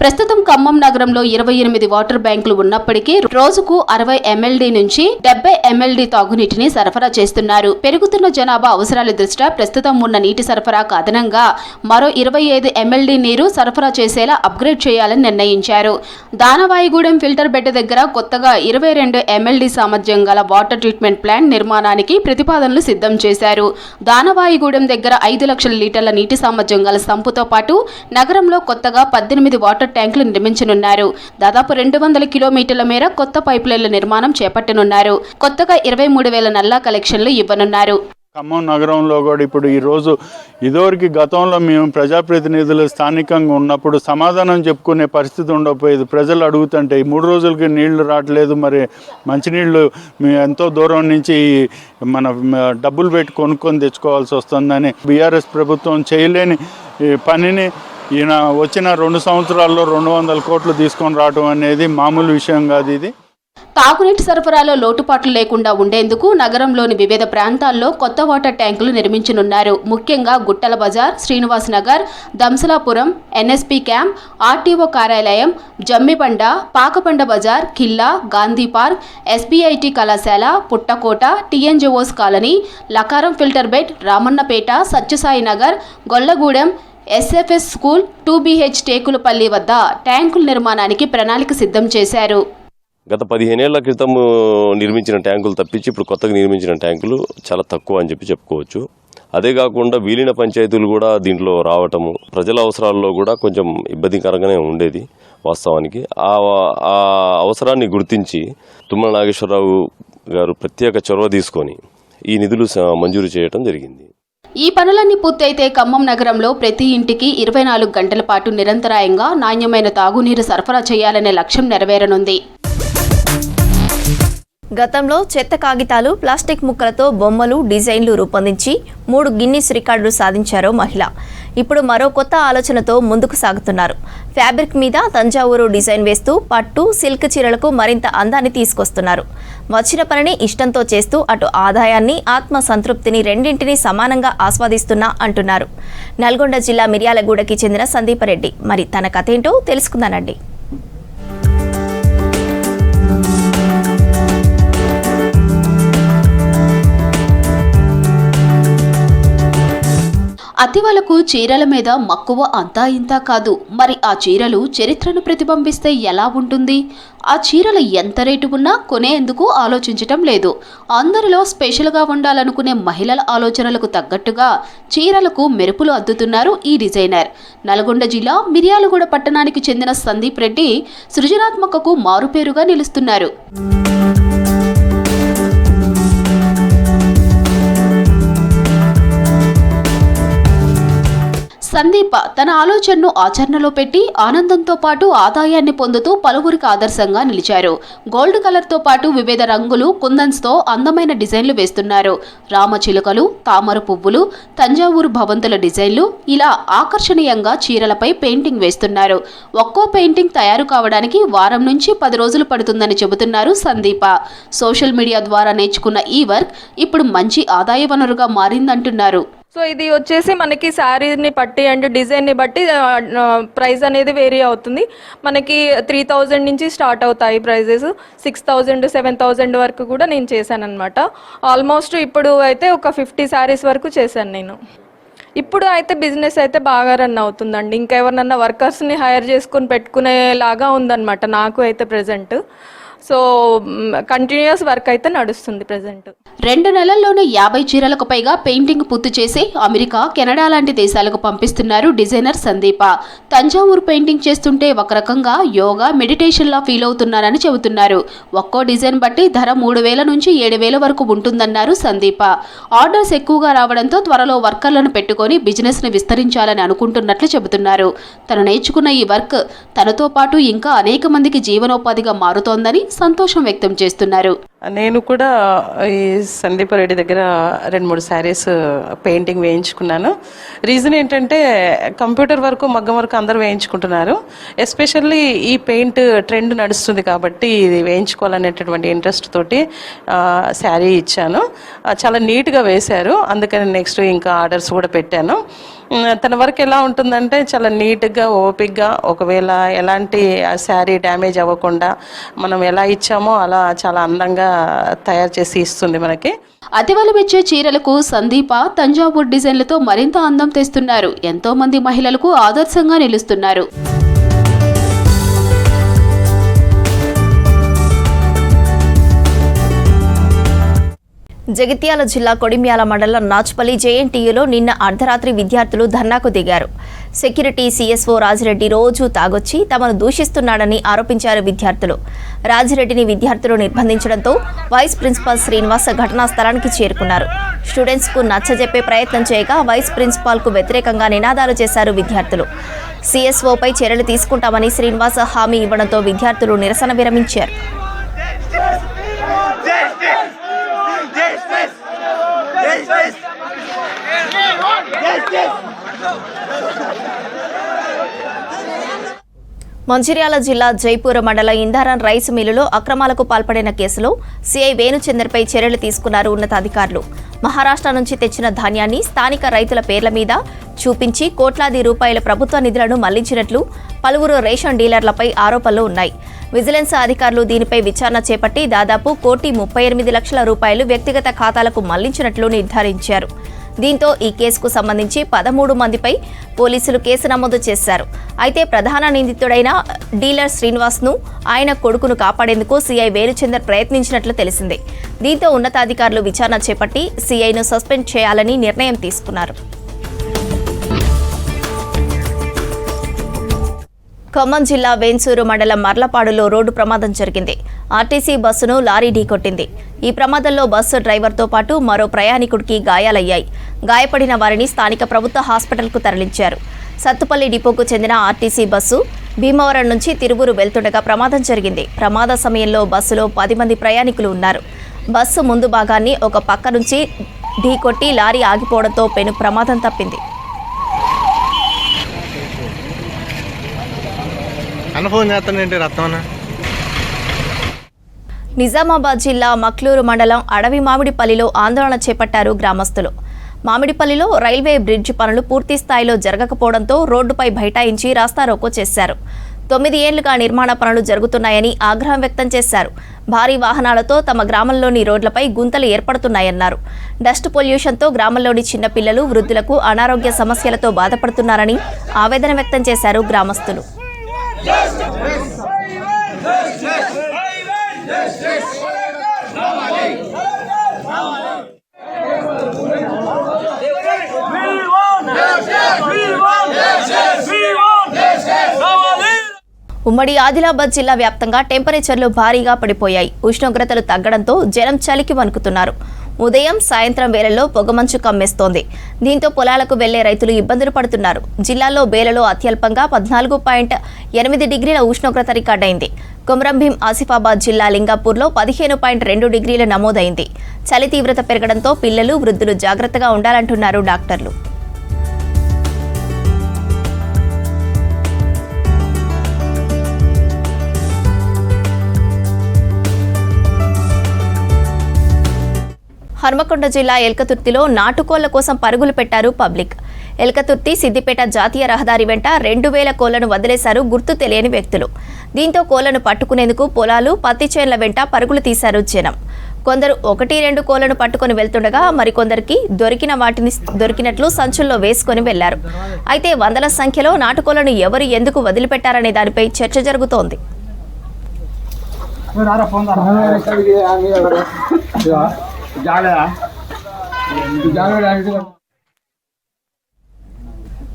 ప్రస్తుతం ఖమ్మం నగరంలో 28 వాటర్ బ్యాంకులు ఉన్నప్పటికీ రోజుకు 60 MLD నుంచి 70 MLD తాగునీటిని సరఫరా చేస్తున్నారు. పెరుగుతున్న జనాభా అవసరాల దృష్ట్యా ప్రస్తుతం ఉన్న నీటి సరఫరాకు అదనంగా మరో 25 MLD నీరు సరఫరా చేసేలా అప్గ్రేడ్ చేయాలని నిర్ణయించారు. దానవాయిగూడెం ఫిల్టర్ బెడ్ దగ్గర కొత్తగా 22 MLD సామర్థ్యం గల వాటర్ ట్రీట్మెంట్ ప్లాంట్ నిర్మాణానికి ప్రతిపాదనలు సిద్ధం చేశారు. దానవాయిగూడెం దగ్గర 5 లక్షల లీటర్ల నీటి సామర్థ్యం గల సంపుతో పాటు నగరంలో కొత్తగా 18 వాటర్ ట్యాంకులు నిర్మించనున్నారు. దాదాపు 200 కిలోమీటర్ల మేర కొత్త పైప్లైన్ల నిర్మాణం చేపట్టనున్నారు. కొత్తగా 23,000 నల్లా కలెక్షన్లు ఇవ్వనున్నారు. ఖమ్మం నగరంలో కూడా ఇప్పుడు ఈరోజు ఇదివరకు గతంలో మేము ప్రజాప్రతినిధులు స్థానికంగా ఉన్నప్పుడు సమాధానం చెప్పుకునే పరిస్థితి ఉండకపోయేది. ప్రజలు అడుగుతుంటే 3 రోజులకి నీళ్లు రావట్లేదు, మరి మంచినీళ్ళు మేము ఎంతో దూరం నుంచి మన డబ్బులు పెట్టి కొనుక్కొని తెచ్చుకోవాల్సి వస్తుందని బీఆర్ఎస్ ప్రభుత్వం చేయలేని పనిని ఈయన వచ్చిన 2 సంవత్సరాల్లో 200 కోట్లు తీసుకొని రావడం అనేది మామూలు విషయం కాదు. ఇది తాగునీటి సరఫరాలో లోటుపాట్లు లేకుండా ఉండేందుకు నగరంలోని వివిధ ప్రాంతాల్లో కొత్త వాటర్ ట్యాంకులు నిర్మించనున్నారు. ముఖ్యంగా Guttala Bazar, Srinivas Nagar, Damsalapuram, NSP camp, RTO కార్యాలయం, జమ్మిబండ, పాకబండ బజార్, కిల్లా, గాంధీ పార్క్, ఎస్బీఐటి కళాశాల, Puttakota, TNGOs colony, Lakaram filter bed, Ramannapeta, Satyasai Nagar, Gollagudem, SFS school, 2BH Tekulapalli వద్ద ట్యాంకుల నిర్మాణానికి ప్రణాళిక సిద్ధం చేశారు. గత 15 ఏళ్ల క్రితం నిర్మించిన ట్యాంకులు తప్పించి ఇప్పుడు కొత్తగా నిర్మించిన ట్యాంకులు చాలా తక్కువ అని చెప్పుకోవచ్చు. అదే కాకుండా విలీన పంచాయతీలు కూడా దీంట్లో రావటము ప్రజల అవసరాల్లో కూడా కొంచెం ఇబ్బందికరంగానే ఉండేది. వాస్తవానికి ఆ అవసరాన్ని గుర్తించి తుమ్మల నాగేశ్వరరావు గారు ప్రత్యేక చొరవ తీసుకొని ఈ నిధులు మంజూరు చేయడం జరిగింది. ఈ పనులన్నీ పూర్తయితే ఖమ్మం నగరంలో ప్రతి ఇంటికి 24 గంటల పాటు నిరంతరాయంగా నాణ్యమైన తాగునీరు సరఫరా చేయాలనే లక్ష్యం నెరవేరనుంది. గతంలో చెత్త కాగితాలు, ప్లాస్టిక్ ముక్కలతో బొమ్మలు, డిజైన్లు రూపొందించి 3 గిన్నిస్ రికార్డులు సాధించారో మహిళ. ఇప్పుడు మరో కొత్త ఆలోచనతో ముందుకు సాగుతున్నారు. ఫ్యాబ్రిక్ మీద తంజావూరు డిజైన్ వేస్తూ పట్టు, సిల్క్ చీరలకు మరింత అందాన్ని తీసుకొస్తున్నారు. వచ్చిన పనిని ఇష్టంతో చేస్తూ అటు ఆదాయాన్ని, ఆత్మ సంతృప్తిని రెండింటినీ సమానంగా ఆస్వాదిస్తున్నా అంటున్నారు. నల్గొండ జిల్లా మిర్యాలగూడకి చెందిన సందీపరెడ్డి. మరి తన కథేంటో తెలుసుకుందానండి. అతివలకు చీరల మీద మక్కువ అంతా ఇంతా కాదు. మరి ఆ చీరలు చరిత్రను ప్రతిబింబిస్తే ఎలా ఉంటుంది? ఆ చీరలు ఎంత రేటు ఉన్నా కొనేందుకు ఆలోచించటం లేదు. అందరిలో స్పెషల్గా ఉండాలనుకునే మహిళల ఆలోచనలకు తగ్గట్టుగా చీరలకు మెరుపులు అద్దుతున్నారు ఈ డిజైనర్. నల్గొండ జిల్లా మిర్యాలగూడ పట్టణానికి చెందిన సందీప్ రెడ్డి సృజనాత్మకకు మారుపేరుగా నిలుస్తున్నారు. సందీప తన ఆలోచనను ఆచరణలో పెట్టి ఆనందంతో పాటు ఆదాయాన్ని పొందుతూ పలువురికి ఆదర్శంగా నిలిచారు. గోల్డ్ కలర్తో పాటు వివిధ రంగులు, కుందన్స్తో అందమైన డిజైన్లు వేస్తున్నారు. రామచిలుకలు, తామర పువ్వులు, తంజావూరు భవంతుల డిజైన్లు ఇలా ఆకర్షణీయంగా చీరలపై పెయింటింగ్ వేస్తున్నారు. ఒక్కో పెయింటింగ్ తయారు కావడానికి వారం నుంచి 10 రోజులు పడుతుందని చెబుతున్నారు సందీప. సోషల్ మీడియా ద్వారా నేర్చుకున్న ఈ వర్క్ ఇప్పుడు మంచి ఆదాయ వనరుగా మారిందంటున్నారు. సో ఇది వచ్చేసి మనకి శారీని బట్టి అండ్ డిజైన్ని బట్టి ప్రైస్ అనేది వేరీ అవుతుంది. మనకి 3000 నుంచి స్టార్ట్ అవుతాయి ప్రైజెస్. 6000, 7000 వరకు కూడా నేను చేశాను అనమాట. ఆల్మోస్ట్ ఇప్పుడు అయితే ఒక 50 శారీస్ వరకు చేశాను నేను. ఇప్పుడు అయితే బిజినెస్ అయితే బాగా రన్ అవుతుందండి. ఇంకా ఎవరినన్నా వర్కర్స్ని హైర్ చేసుకుని పెట్టుకునేలాగా ఉందన్నమాట నాకు అయితే ప్రెజెంట్. సో కంటిన్యూస్ వర్క్ అయితే నడుస్తుంది ప్రెజెంట్. 2 నెలల్లోనే 50 చీరలకు పైగా పెయింటింగ్ పూర్తి చేసి అమెరికా, కెనడా లాంటి దేశాలకు పంపిస్తున్నారు డిజైనర్ సందీప. తంజావూరు పెయింటింగ్ చేస్తుంటే ఒక రకంగా యోగా, మెడిటేషన్లా ఫీల్ అవుతున్నారని చెబుతున్నారు. ఒక్కో డిజైన్ బట్టి ధర 3000 నుంచి 7000 వరకు ఉంటుందన్నారు సందీప. ఆర్డర్స్ ఎక్కువగా రావడంతో త్వరలో వర్కర్లను పెట్టుకొని బిజినెస్ని విస్తరించాలని అనుకుంటున్నట్లు చెబుతున్నారు. తను నేర్చుకున్న ఈ వర్క్ తనతో పాటు ఇంకా అనేక మందికి జీవనోపాధిగా మారుతోందని సంతోషం వ్యక్తం చేస్తున్నారు. నేను కూడా ఈ సందీప్ రెడ్డి దగ్గర 2-3 శారీస్ పెయింటింగ్ వేయించుకున్నాను. రీజన్ ఏంటంటే కంప్యూటర్ వర్క్, మగ్గం వర్క్ అందరూ వేయించుకుంటున్నారు. ఎస్పెషల్లీ ఈ పెయింట్ ట్రెండ్ నడుస్తుంది కాబట్టి ఇది వేయించుకోవాలనేటటువంటి ఇంట్రెస్ట్ తోటి శారీ ఇచ్చాను. చాలా నీట్గా వేశారు. అందుకని నెక్స్ట్ ఇంకా ఆర్డర్స్ కూడా పెట్టాను. తన వర్క్ ఎలా ఉంటుందంటే చాలా నీట్గా, ఓపిక్గా, ఒకవేళ ఎలాంటి శారీ డ్యామేజ్ అవ్వకుండా మనం ఎలా ఇచ్చామో అలా చాలా అందంగా తయారు చేసి ఇస్తుంది మనకి. అతివలు మెచ్చే చీరలకు సందీప తంజావూరు డిజైన్లతో మరింత అందం తెస్తున్నారు. ఎంతో మంది మహిళలకు ఆదర్శంగా నిలుస్తున్నారు. జగిత్యాల జిల్లా కొడిమ్యాల మండలం నాచుపల్లి జేఎన్టీయూలో నిన్న అర్ధరాత్రి విద్యార్థులు ధర్నాకు దిగారు. సెక్యూరిటీ సీఎస్ఓ రాజిరెడ్డి రోజూ తాగొచ్చి తమను దూషిస్తున్నాడని ఆరోపించారు విద్యార్థులు. రాజిరెడ్డిని విద్యార్థులు నిర్బంధించడంతో వైస్ ప్రిన్సిపాల్ శ్రీనివాస్ ఘటనా స్థలానికి చేరుకున్నారు. స్టూడెంట్స్కు నచ్చజెప్పే ప్రయత్నం చేయగా వైస్ ప్రిన్సిపాల్కు వ్యతిరేకంగా నినాదాలు చేశారు విద్యార్థులు. సీఎస్ఓపై చర్యలు తీసుకుంటామని శ్రీనివాస్ హామీ ఇవ్వడంతో విద్యార్థులు నిరసన విరమించారు. మంచిర్యాల జిల్లా జైపూర్ మండలం ఇంధారం రైస్ మిల్లులో అక్రమాలకు పాల్పడిన కేసులో సీఐ వేణుచందర్పై చర్యలు తీసుకున్నారు ఉన్నతాధికారులు. మహారాష్ట్ర నుంచి తెచ్చిన ధాన్యాన్ని స్థానిక రైతుల పేర్ల మీద చూపించి కోట్లాది రూపాయల ప్రభుత్వ నిధులను మళ్లించినట్లు పలువురు రేషన్ డీలర్లపై ఆరోపణలు ఉన్నాయి. విజిలెన్స్ అధికారులు దీనిపై విచారణ చేపట్టి దాదాపు 1,38,00,000 రూపాయలు వ్యక్తిగత ఖాతాలకు మళ్లించినట్లు నిర్ధారించారు. దీంతో ఈ కేసుకు సంబంధించి 13 మందిపై పోలీసులు కేసు నమోదు చేశారు. అయితే ప్రధాన నిందితుడైన డీలర్ శ్రీనివాస్ను ఆయన కొడుకును కాపాడేందుకు సీఐ వేణుచందర్ ప్రయత్నించినట్లు తెలిసింది. దీంతో ఉన్నతాధికారులు విచారణ చేపట్టి సీఐను సస్పెండ్ చేయాలని నిర్ణయం తీసుకున్నారు. ఖమ్మం జిల్లా వేన్సూరు మండలం మర్లపాడులో రోడ్డు ప్రమాదం జరిగింది. ఆర్టీసీ బస్సును లారీ ఢీకొట్టింది. ఈ ప్రమాదంలో బస్సు డ్రైవర్తో పాటు మరో ప్రయాణికుడికి గాయాలయ్యాయి. గాయపడిన వారిని స్థానిక ప్రభుత్వ హాస్పిటల్కు తరలించారు. సత్తుపల్లి డిపోకు చెందిన ఆర్టీసీ బస్సు భీమవరం నుంచి తిరువూరు వెళ్తుండగా ప్రమాదం జరిగింది. ప్రమాద సమయంలో బస్సులో 10 మంది ప్రయాణికులు ఉన్నారు. బస్సు ముందు భాగాన్ని ఒక పక్క నుంచి ఢీకొట్టి లారీ ఆగిపోవడంతో పెను ప్రమాదం తప్పింది. నిజామాబాద్ జిల్లా మక్లూరు మండలం అడవి మామిడిపల్లిలో ఆందోళన చేపట్టారు గ్రామస్తులు. మామిడిపల్లిలో రైల్వే బ్రిడ్జ్ పనులు పూర్తి స్థాయిలో జరగకపోవడంతో రోడ్డుపై బైఠాయించి రాస్తారోకో చేశారు. 9 ఏళ్లుగా నిర్మాణ పనులు జరుగుతున్నాయని ఆగ్రహం వ్యక్తం చేశారు. భారీ వాహనాలతో తమ గ్రామంలోని రోడ్లపై గుంతలు ఏర్పడుతున్నాయన్నారు. డస్ట్ పొల్యూషన్తో గ్రామంలోని చిన్నపిల్లలు, వృద్ధులకు అనారోగ్య సమస్యలతో బాధపడుతున్నారని ఆవేదన వ్యక్తం చేశారు గ్రామస్తులు. ఉమ్మడి ఆదిలాబాద్ జిల్లా వ్యాప్తంగా టెంపరేచర్లు భారీగా పడిపోయాయి. ఉష్ణోగ్రతలు తగ్గడంతో జనం చలికి వణుకుతున్నారు. ఉదయం, సాయంత్రం వేళల్లో పొగమంచు కమ్మేస్తోంది. దీంతో పొలాలకు వెళ్లే రైతులు ఇబ్బందులు పడుతున్నారు. జిల్లాలో బేలలో అత్యల్పంగా 14.8 డిగ్రీల ఉష్ణోగ్రత రికార్డైంది. కొమరంభీం, ఆసిఫాబాద్ జిల్లా లింగాపూర్లో 15.2 డిగ్రీలు నమోదైంది. చలి తీవ్రత పెరగడంతో పిల్లలు, వృద్ధులు జాగ్రత్తగా ఉండాలంటున్నారు డాక్టర్లు. హన్మకొండ జిల్లా ఎల్కతుర్తిలో నాటుకోళ్ల కోసం పరుగులు పెట్టారు పబ్లిక్. ఎల్కతుర్తి సిద్దిపేట జాతీయ రహదారి వెంట 2,000 కోళ్లను వదిలేశారు గుర్తు తెలియని వ్యక్తులు. దీంతో కోళ్లను పట్టుకునేందుకు పొలాలు, పత్తి చేన్ల వెంట పరుగులు తీశారు జనం. కొందరు 1-2 కోళ్లను పట్టుకుని వెళ్తుండగా మరికొందరికి దొరికినట్లు సంచుల్లో వేసుకుని వెళ్లారు. అయితే వందల సంఖ్యలో నాటుకోళ్లను ఎవరు ఎందుకు వదిలిపెట్టారనే దానిపై చర్చ జరుగుతోంది.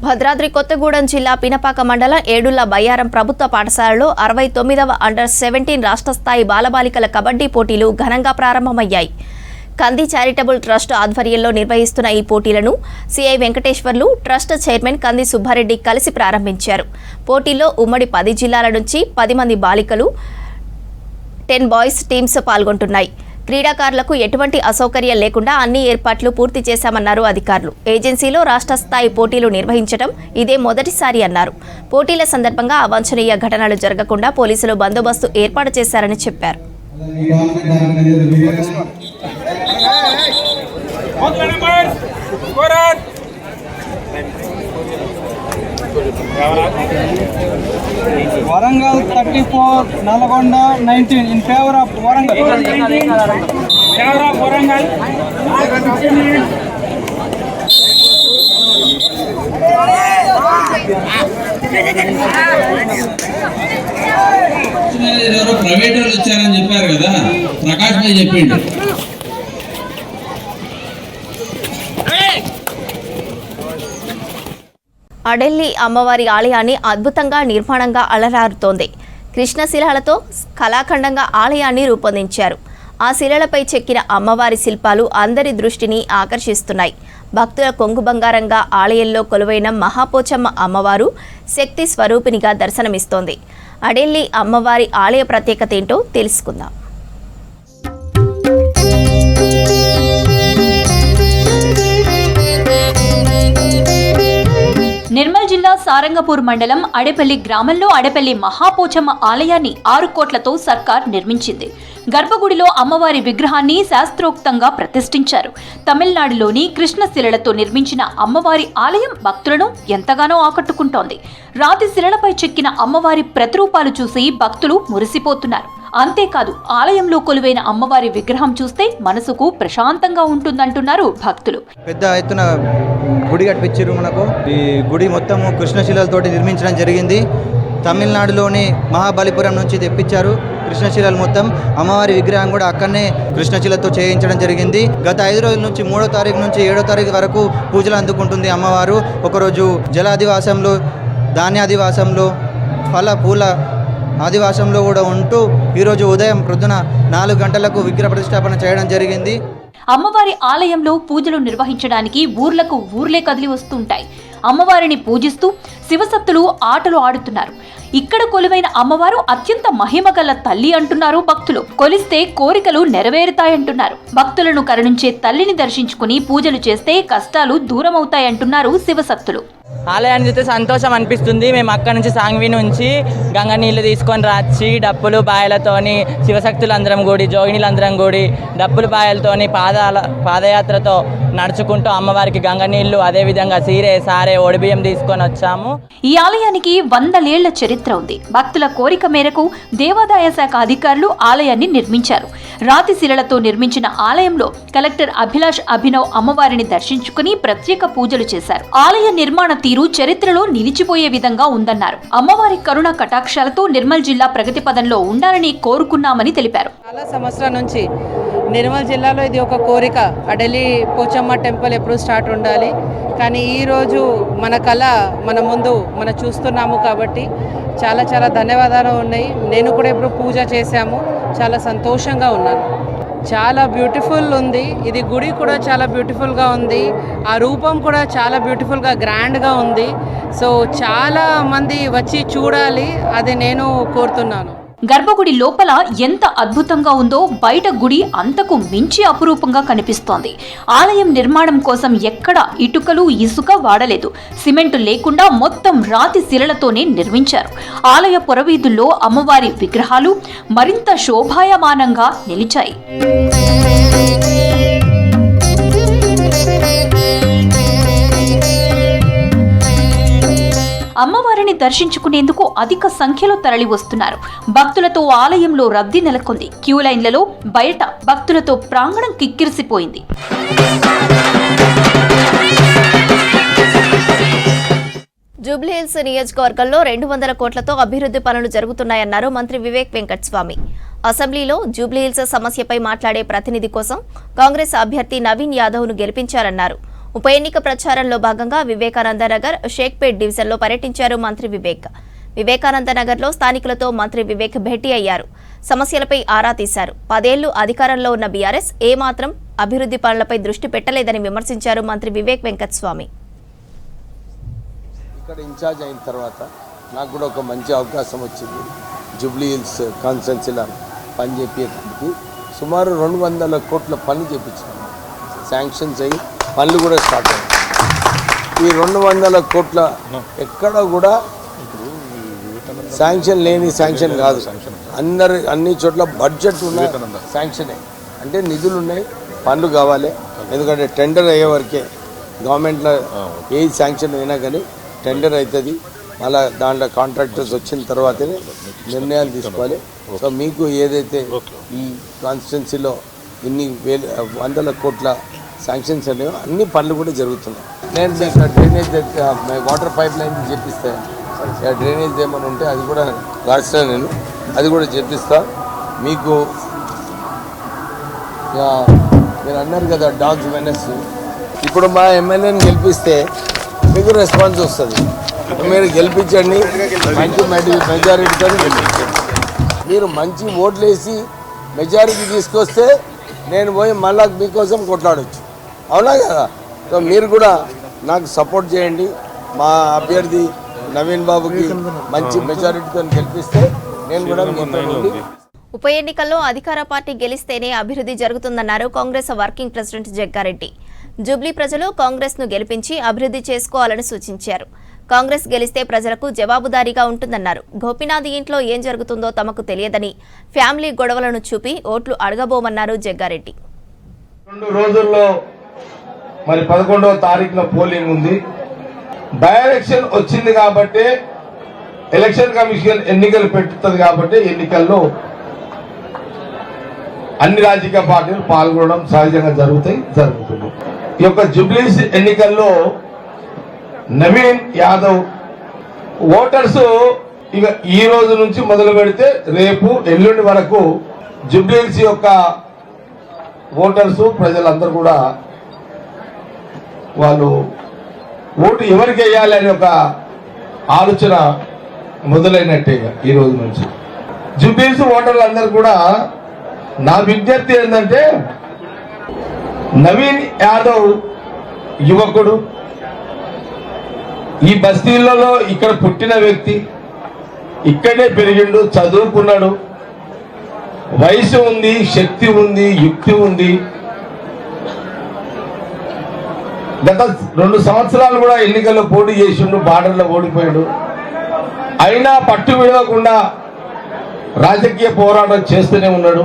భద్రాద్రి కొత్తగూడెం జిల్లా పినపాక మండలం ఏడుళ్ల బయ్యారం ప్రభుత్వ పాఠశాలలో 69వ అండర్-17 రాష్ట్ర స్థాయి బాలబాలికల కబడ్డీ పోటీలు ఘనంగా ప్రారంభమయ్యాయి. కంది చారిటబుల్ ట్రస్ట్ ఆధ్వర్యంలో నిర్వహిస్తున్న ఈ పోటీలను సిఐ వెంకటేశ్వర్లు, ట్రస్ట్ చైర్మన్ కంది సుబ్బారెడ్డి కలిసి ప్రారంభించారు. పోటీల్లో ఉమ్మడి 10 జిల్లాల నుంచి 10 మంది బాలికలు, 10 బాయ్స్ టీమ్స్ పాల్గొంటున్నాయి. క్రీడాకారులకు ఎటువంటి అసౌకర్యం లేకుండా అన్ని ఏర్పాట్లు పూర్తి చేశామన్నారు అధికారులు. ఏజెన్సీలో రాష్ట్ర స్థాయి పోటీలు నిర్వహించడం ఇదే మొదటిసారి అన్నారు. పోటీల సందర్భంగా అవాంఛనీయ ఘటనలు జరగకుండా పోలీసులు బందోబస్తు ఏర్పాటు చేశారని చెప్పారు. Warangal 34, Nalgonda 19 in favor of Warangal. Private వాళ్ళు వచ్చారని చెప్పారు కదా, ప్రకాష్ భాయ్ చెప్పిండు. అడెల్లి అమ్మవారి ఆలయాన్ని అద్భుతంగా నిర్మాణంగా అలరారుతోంది. కృష్ణశిలలతో కళాఖండంగా ఆలయాన్ని రూపొందించారు. ఆ శిలలపై చెక్కిన అమ్మవారి శిల్పాలు అందరి దృష్టిని ఆకర్షిస్తున్నాయి. భక్తుల కొంగు బంగారంగా ఆలయంలో కొలువైన మహాపోచమ్మ అమ్మవారు శక్తి స్వరూపిణిగా దర్శనమిస్తోంది. అడెల్లి అమ్మవారి ఆలయ ప్రత్యేకత ఏంటో తెలుసుకుందాం. నిర్మల్ జిల్లా సారంగపూర్ మండలం అడెపల్లి గ్రామంలో అడెపల్లి మహాపోచమ్మ ఆలయాన్ని 6 కోట్లతో సర్కార్ నిర్మించింది. గర్భగుడిలో అమ్మవారి విగ్రహాన్ని శాస్త్రోక్తంగా ప్రతిష్ఠించారు. తమిళనాడులోని కృష్ణశిలలతో నిర్మించిన అమ్మవారి ఆలయం భక్తులను ఎంతగానో ఆకట్టుకుంటోంది. రాతి శిలలపై చెక్కిన అమ్మవారి ప్రతిరూపాలు చూసి భక్తులు మురిసిపోతున్నారు. అంతేకాదు ఆలయంలో కొలువైన అమ్మవారి విగ్రహం చూస్తే మనసుకు ప్రశాంతంగా ఉంటుందంటున్నారు భక్తులు. పెద్ద ఎత్తున గుడి కట్టించారు. మనకు ఈ గుడి మొత్తం కృష్ణశిలలతోటి నిర్మించడం జరిగింది. తమిళనాడులోని మహాబలిపురం నుంచి తెప్పించారు కృష్ణశిలలు మొత్తం. అమ్మవారి విగ్రహం కూడా అక్కడనే కృష్ణశిలతో చేయించడం జరిగింది. గత 5 రోజుల నుంచి 3వ తారీఖు నుంచి 7వ తారీఖు వరకు పూజలు అందుకుంటుంది అమ్మవారు. ఒకరోజు జలాదివాసంలో, ధాన్యాదివాసంలో, ఫల పూల ఆదివాసంలో కూడా ఉంటూ ఈరోజు ఉదయం ప్రొద్దున 4 గంటలకు విగ్రహ ప్రతిష్టాపన చేయడం జరిగింది. అమ్మవారి ఆలయంలో పూజలు నిర్వహించడానికి ఊర్లకు ఊర్లే కదిలి వస్తుంటాయి. అమ్మవారిని పూజిస్తూ శివసత్తులు ఆటలు ఆడుతున్నారు. ఇక్కడ కొలువైన అమ్మవారు అత్యంత మహిమగల తల్లి అంటున్నారు భక్తులు. కొలిస్తే కోరికలు నెరవేరుతాయంటున్నారు. భక్తులను కరుణించే తల్లిని దర్శించుకుని పూజలు చేస్తే కష్టాలు దూరమవుతాయంటున్నారు శివసత్తులు. ఆలయాన్ని చూస్తే సంతోషం అనిపిస్తుంది. మేము అక్కడి నుంచి సాంగ్వి నుంచి గంగ నీళ్లు తీసుకొని రాచి డప్పులు బాయలతోని శివశక్తులందరం కూడి, జోగినీలందరం కూడి డప్పులు బాయలతోని పాదయాత్రతో నడుచుకుంటూ అమ్మవారికి గంగ నీళ్లు, అదేవిధంగా సీరే సారే ఒడిబియ్యం తీసుకొని వచ్చాము. ఈ ఆలయానికి 100 ఏళ్ల చరిత్ర ఉంది. భక్తుల కోరిక మేరకు దేవాదాయ శాఖ అధికారులు ఆలయాన్ని నిర్మించారు. రాతి శిలలతో నిర్మించిన ఆలయంలో కలెక్టర్ అభిలాష్ అభినవ్ అమ్మవారిని దర్శించుకుని ప్రత్యేక పూజలు చేశారు. ఆలయ నిర్మాణ తీరు చరిత్రలో నిలిచిపోయే విధంగా ఉందన్నారు. అమ్మవారి కరుణ కటాక్షాలతో నిర్మల్ జిల్లా ప్రగతి పదంలో ఉండాలని కోరుకున్నామని తెలిపారు. చాలా సంవత్సరాల నుంచి నిర్మల్ జిల్లాలో ఇది ఒక కోరిక. అడలి పోచమ్మ టెంపుల్ ఎప్పుడు స్టార్ట్ ఉండాలి, కానీ ఈరోజు మన కళ మన ముందు మనం చూస్తున్నాము కాబట్టి చాలా చాలా ధన్యవాదాలు ఉన్నాయి. నేను కూడా ఇప్పుడు పూజ చేశాము, చాలా సంతోషంగా ఉన్నాను. చాలా బ్యూటిఫుల్ ఉంది. ఇది గుడి కూడా చాలా బ్యూటిఫుల్గా ఉంది. ఆ రూపం కూడా చాలా బ్యూటిఫుల్గా గ్రాండ్గా ఉంది. సో చాలా మంది వచ్చి చూడాలి, అది నేను కోరుతున్నాను. గర్భగుడి లోపల ఎంత అద్భుతంగా ఉందో బయట గుడి అంతకు మించి అపురూపంగా కనిపిస్తోంది. ఆలయం నిర్మాణం కోసం ఎక్కడ ఇటుకలు ఇసుక వాడలేదు. సిమెంటు లేకుండా మొత్తం రాతి శిలలతోనే నిర్మించారు. ఆలయ పురవీధుల్లో అమ్మవారి విగ్రహాలు మరింత శోభాయమానంగా నిలిచాయి. అమ్మవారిని దర్శించుకునేందుకు అధిక సంఖ్యలో తరలి వస్తున్నారు. భక్తులతో ఆలయంలో రద్దీ నెలకొంది. క్యూ లైన్లలో బయట భక్తులతో ప్రాంగణం కిక్కిరిసిపోయింది. జూబ్లీహిల్స్ నియోజకవర్గంలో 200 కోట్లతో అభివృద్ధి పనులు జరుగుతున్నాయన్నారు మంత్రి వివేక్ వెంకటస్వామి. అసెంబ్లీలో జూబ్లీహిల్స్ సమస్యపై మాట్లాడే ప్రతినిధి కోసం కాంగ్రెస్ అభ్యర్థి నవీన్ యాదవ్ను గెలిపించారన్నారు. ఉప ఎన్నిక ప్రచారంలో భాగంగా వివేకానందనగర్, షేక్పేట్ డివిజన్లో పర్యటించారు మంత్రి వివేక్. వివేకానందనగర్లో స్థానికులతో మంత్రి వివేక్ భేటీ అయ్యారు. సమస్యలపై ఆరా తీశారు. 10 ఏళ్లు అధికారంలో ఉన్న బీఆర్ఎస్ ఏమాత్రం అభివృద్ధి పనులపై దృష్టి పెట్టలేదని విమర్శించారు మంత్రి వివేక్ వెంకటస్వామి. ఇక్కడ ఇన్ఛార్జ్ అయిన తర్వాత నాకు కూడా ఒక మంచి అవకాశం వచ్చింది. జూబ్లీహిల్స్ కాన్స్టిట్యున్సీలో పనిచేపేదానికి సుమారు 200 కోట్ల పనులు చేయించాను. శాంక్షన్స్ అయ్యి పనులు కూడా స్టార్ట్ అయ్యాయి. ఈ 200 కోట్ల ఎక్కడ కూడా శాంక్షన్ లేని శాంక్షన్ కాదు. అన్ని చోట్ల బడ్జెట్ ఉన్న శాంక్షనే, అంటే నిధులు ఉన్నాయి, పనులు కావాలి. ఎందుకంటే టెండర్ అయ్యే వరకే గవర్నమెంట్లో ఏ శాంక్షన్ అయినా కానీ టెండర్ అవుతుంది. మళ్ళీ దాంట్లో కాంట్రాక్టర్స్ వచ్చిన తర్వాతనే నిర్ణయాలు తీసుకోవాలి. సో మీకు ఏదైతే ఈ కాన్స్టిట్యున్సీలో ఇన్ని 100 కోట్ల శాంక్షన్స్ అనేవి అన్ని పనులు కూడా జరుగుతున్నాయి. నేను మీకు డ్రైనేజ్ వాటర్ పైప్ లైన్ చెప్పిస్తాను. డ్రైనేజ్ ఏమైనా ఉంటే అది కూడా రాస్తాను, నేను అది కూడా చెప్పిస్తా. మీకు మీరు అన్నారు కదా డాగ్స్ మెనస్, ఇప్పుడు మా ఎమ్మెల్యేని గెలిపిస్తే మీకు రెస్పాన్స్ వస్తుంది. మీరు గెలిపించండి, మంచి మెజారిటీతో గెలిపించండి. మీరు మంచి ఓట్లు వేసి మెజారిటీ తీసుకొస్తే నేను పోయి మళ్ళా మీకోసం కొట్లాడవచ్చు, అవునా కదా? సో మీరు కూడా నాకు సపోర్ట్ చేయండి. మా అభ్యర్థి నవీన్ బాబుకి మంచి మెజారిటీతో గెలిపిస్తే నేను కూడా మీతో ఉండి. ఉప ఎన్నికల్లో అధికార పార్టీ గెలిస్తేనే అభివృద్ధి జరుగుతుందన్నారు కాంగ్రెస్ వర్కింగ్ ప్రెసిడెంట్ జగ్గారెడ్డి. జూబ్లీ ప్రజలు కాంగ్రెస్ ను గెలిపించి అభివృద్ధి చేసుకోవాలని సూచించారు. కాంగ్రెస్ గెలిస్తే ప్రజలకు జవాబుదారీగా ఉంటుందన్నారు. గోపీనాథ్ ఇంట్లో ఏం జరుగుతుందో తమకు తెలియదని ఫ్యామిలీ గొడవలను చూపి ఓట్లు అడగబోమన్నారు జగ్గారెడ్డి. 2 రోజుల్లో మరి 11వ తారీఖున పోలింగ్ ఉంది. బై ఎలక్షన్ వచ్చింది కాబట్టి ఎలక్షన్ కమిషన్ ఎన్నికలు పెట్టుతుంది కాబట్టి ఎన్నికల్లో అన్ని రాజకీయ పార్టీలు పాల్గొనడం సహజంగా జరుగుతుంది. ఈ యొక్క జూబ్లీస్ ఎన్నికల్లో నవీన్ యాదవ్ ఓటర్స్ ఇక ఈ రోజు నుంచి మొదలు పెడితే రేపు ఎల్లుండి వరకు జూబ్లీస్ యొక్క ఓటర్స్ ప్రజలందరూ కూడా వాళ్ళు ఓటు ఎవరికి వేయాలి అనే ఒక ఆలోచన మొదలైనట్టే ఈ రోజు నుంచి. జూబ్లీస్ ఓటర్లు అందరూ కూడా నా విజ్ఞప్తి ఏంటంటే, నవీన్ యాదవ్ యువకుడు, ఈ బస్తీలలో ఇక్కడ పుట్టిన వ్యక్తి, ఇక్కడే పెరిగిండు, చదువుకున్నాడు, వయసు ఉంది, శక్తి ఉంది, యుక్తి ఉంది. గత 2 సంవత్సరాలు కూడా ఎన్నికల్లో పోటీ చేసిండు, బార్డర్లో ఓడిపోయాడు. అయినా పట్టు విడవకుండా రాజకీయ పోరాటం చేస్తూనే ఉన్నాడు.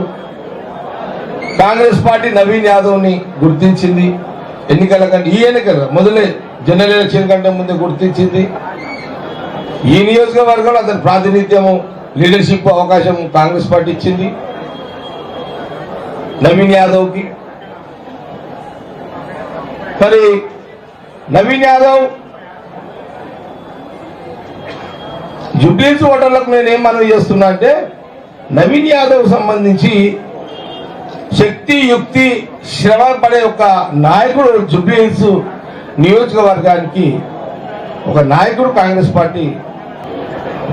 కాంగ్రెస్ పార్టీ నవీన్ యాదవ్ని గుర్తించింది. ఎన్నికల కంటే ఈ ఎన్నికల మొదలే జనరల్ ఎలక్షన్ కంటే ముందే గుర్తించింది. ఈ నియోజకవర్గంలో అతని ప్రాతినిధ్యము, లీడర్షిప్ అవకాశం కాంగ్రెస్ పార్టీ ఇచ్చింది నవీన్ యాదవ్కి. మరి నవీన్ యాదవ్ జూబ్లీస్ ఓటర్లకు నేనేం మనవి చేస్తున్నా అంటే, నవీన్ యాదవ్ సంబంధించి శక్తి, యుక్తి, శ్రమ పడే ఒక నాయకుడు జూబ్లీస్ నియోజకవర్గానికి ఒక నాయకుడు కాంగ్రెస్ పార్టీ.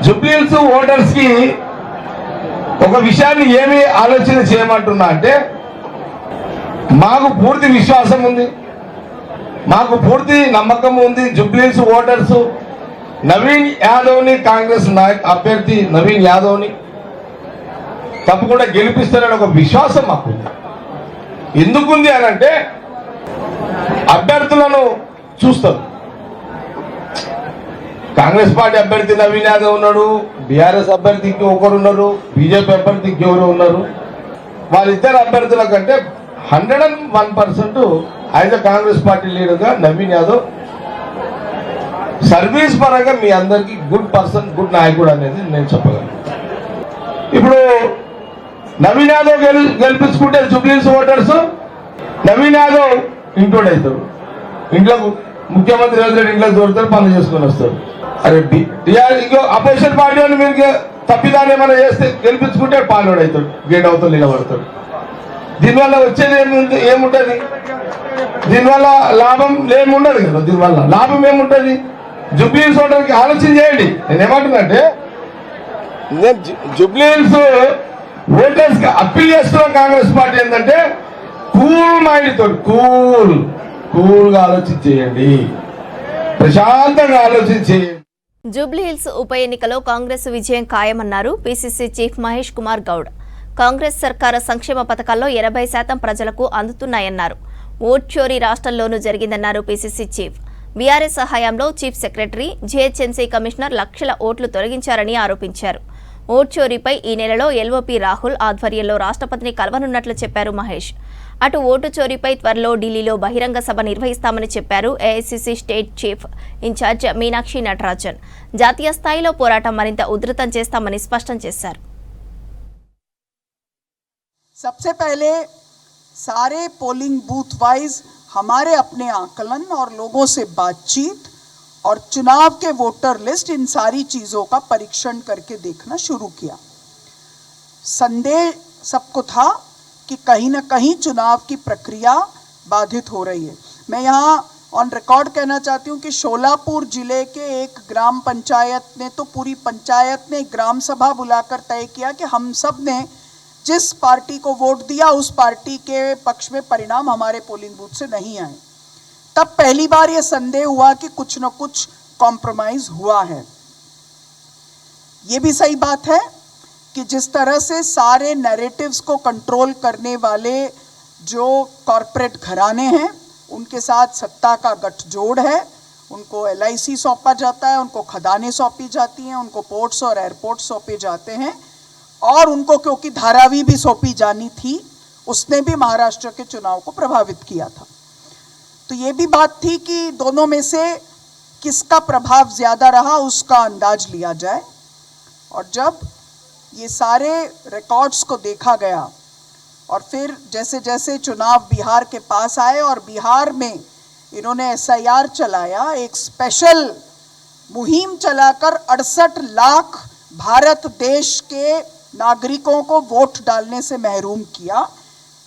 జూబ్లీస్ ఓటర్స్ కి ఒక విషయాన్ని ఏమి ఆలోచన చేయమంటున్నా అంటే, మాకు పూర్తి విశ్వాసం ఉంది, మాకు పూర్తి నమ్మకం ఉంది. జూబ్లీస్ ఓటర్స్ నవీన్ యాదవ్ని, కాంగ్రెస్ అభ్యర్థి నవీన్ యాదవ్ని తప్పకుండా గెలిపిస్తారని ఒక విశ్వాసం మాకు ఎందుకుంది అని అంటే, అభ్యర్థులను చూస్తారు. కాంగ్రెస్ పార్టీ అభ్యర్థి నవీన్ యాదవ్ ఉన్నాడు, బీఆర్ఎస్ అభ్యర్థికి ఒకరు ఉన్నారు, బీజేపీ అభ్యర్థికి ఎవరు ఉన్నారు. వాళ్ళిద్దరు అభ్యర్థుల కంటే 101% యాజ్ అ కాంగ్రెస్ పార్టీ లీడర్గా నవీన్ యాదవ్ సర్వీస్ పరంగా మీ అందరికీ గుడ్ పర్సన్, గుడ్ నాయకుడు అనేది నేను చెప్పగలను. ఇప్పుడు నవీన్ యాదవ్ గెలిపించుకుంటే జూబ్లీస్ ఓటర్స్ నవీన్ యాదవ్ ఇంట్లోనే అవుతాడు. ఇంట్లో ముఖ్యమంత్రి రేవంత్ రెడ్డి ఇంట్లోకి దొరుకుతారు, పనులు చేసుకొని వస్తారు. అరే ఇంకో అపోజిషన్ పార్టీ వాళ్ళు మీరు తప్పిదాన్ని ఏమైనా చేస్తే గెలిపించుకుంటే పాల్గొడు అవుతాడు, గేట్ అవుతాడు, నిలబడతాడు. దీనివల్ల వచ్చేది ఏముంటుంది? దీనివల్ల లాభం ఏముండదు కదా. దీనివల్ల లాభం ఏముంటుంది? జూబ్లీస్ ఓటర్కి ఆలోచన చేయండి. నేనేమంటున్నానంటే, జూబ్లీస్ ఓటర్స్ కి అప్పీల్ చేస్తున్నాం కాంగ్రెస్ పార్టీ ఏంటంటే, కూల్ మైండ్ తోటి కూల్గా ఆలోచన చేయండి, ప్రశాంతంగా ఆలోచన చేయండి. జూబ్లీహిల్స్ ఉప ఎన్నికలో కాంగ్రెస్ విజయం ఖాయమన్నారు పీసీసీ చీఫ్ మహేష్ కుమార్ గౌడ్. కాంగ్రెస్ సర్కారు సంక్షేమ పథకాల్లో 80% ప్రజలకు అందుతున్నాయన్నారు. ఓట్ చోరీ రాష్ట్రంలోనూ జరిగిందన్నారు పీసీసీ చీఫ్. బీఆర్ఎస్ హయాంలో చీఫ్ సెక్రటరీ, జీహెచ్ఎంసీ కమిషనర్ లక్షల ఓట్లు తొలగించారని ఆరోపించారు. ఓట్ చోరీపై ఈ నెలలో ఎల్ఓపీ రాహుల్ ఆధ్వర్యంలో రాష్ట్రపతిని కలవనున్నట్లు చెప్పారు మహేష్. అటు ఓటు చోరీపై త్వరలో ఢిల్లీలో బహిరంగ సభ నిర్వహిస్తామని చెప్పారు AICC state chief in charge Meenakshi Natarajan. జాతీయ స్థాయిలో పోరాటం మరింత ఉధృతం చేస్తామని స్పష్టం చేశారు. सबसे पहले सारे पोलिंग बूथ वाइज हमारे अपने आकलन और लोगों से बातचीत और चुनाव के वोटर लिस्ट, इन सारी चीज़ों का परीक्षण करके देखना शुरू किया. संदेह सबको था कि कहीं ना कहीं चुनाव की प्रक्रिया बाधित हो रही है. मैं यहाँ ऑन रिकॉर्ड कहना चाहती हूँ कि शोलापुर जिले के एक ग्राम पंचायत ने तो पूरी पंचायत ने ग्राम सभा बुलाकर तय किया कि हम सब ने जिस पार्टी को वोट दिया उस पार्टी के पक्ष में परिणाम हमारे पोलिंग बूथ से नहीं आए. तब पहली बार ये संदेह हुआ कि कुछ न कुछ कॉम्प्रोमाइज हुआ है. ये भी सही बात है कि जिस तरह से सारे नैरेटिव्स को कंट्रोल करने वाले जो कॉरपोरेट घराने हैं उनके साथ सत्ता का गठजोड़ है, उनको LIC सौंपा जाता है, उनको खदानें सौंपी जाती हैं, उनको पोर्ट्स और एयरपोर्ट सौंपे जाते हैं, और उनको क्योंकि धारावी भी सौंपी जानी थी, उसने भी महाराष्ट्र के चुनाव को प्रभावित किया था। तो ये भी बात थी कि दोनों में से किसका प्रभाव ज़्यादा रहा उसका अंदाज लिया जाए। और जब ये सारे रिकॉर्ड्स को देखा गया और फिर जैसे जैसे चुनाव बिहार के पास आए और बिहार में इन्होंने SIR चलाया, एक स्पेशल मुहिम चलाकर 68 लाख भारत देश के नागरिकों को वोट डालने से महरूम किया।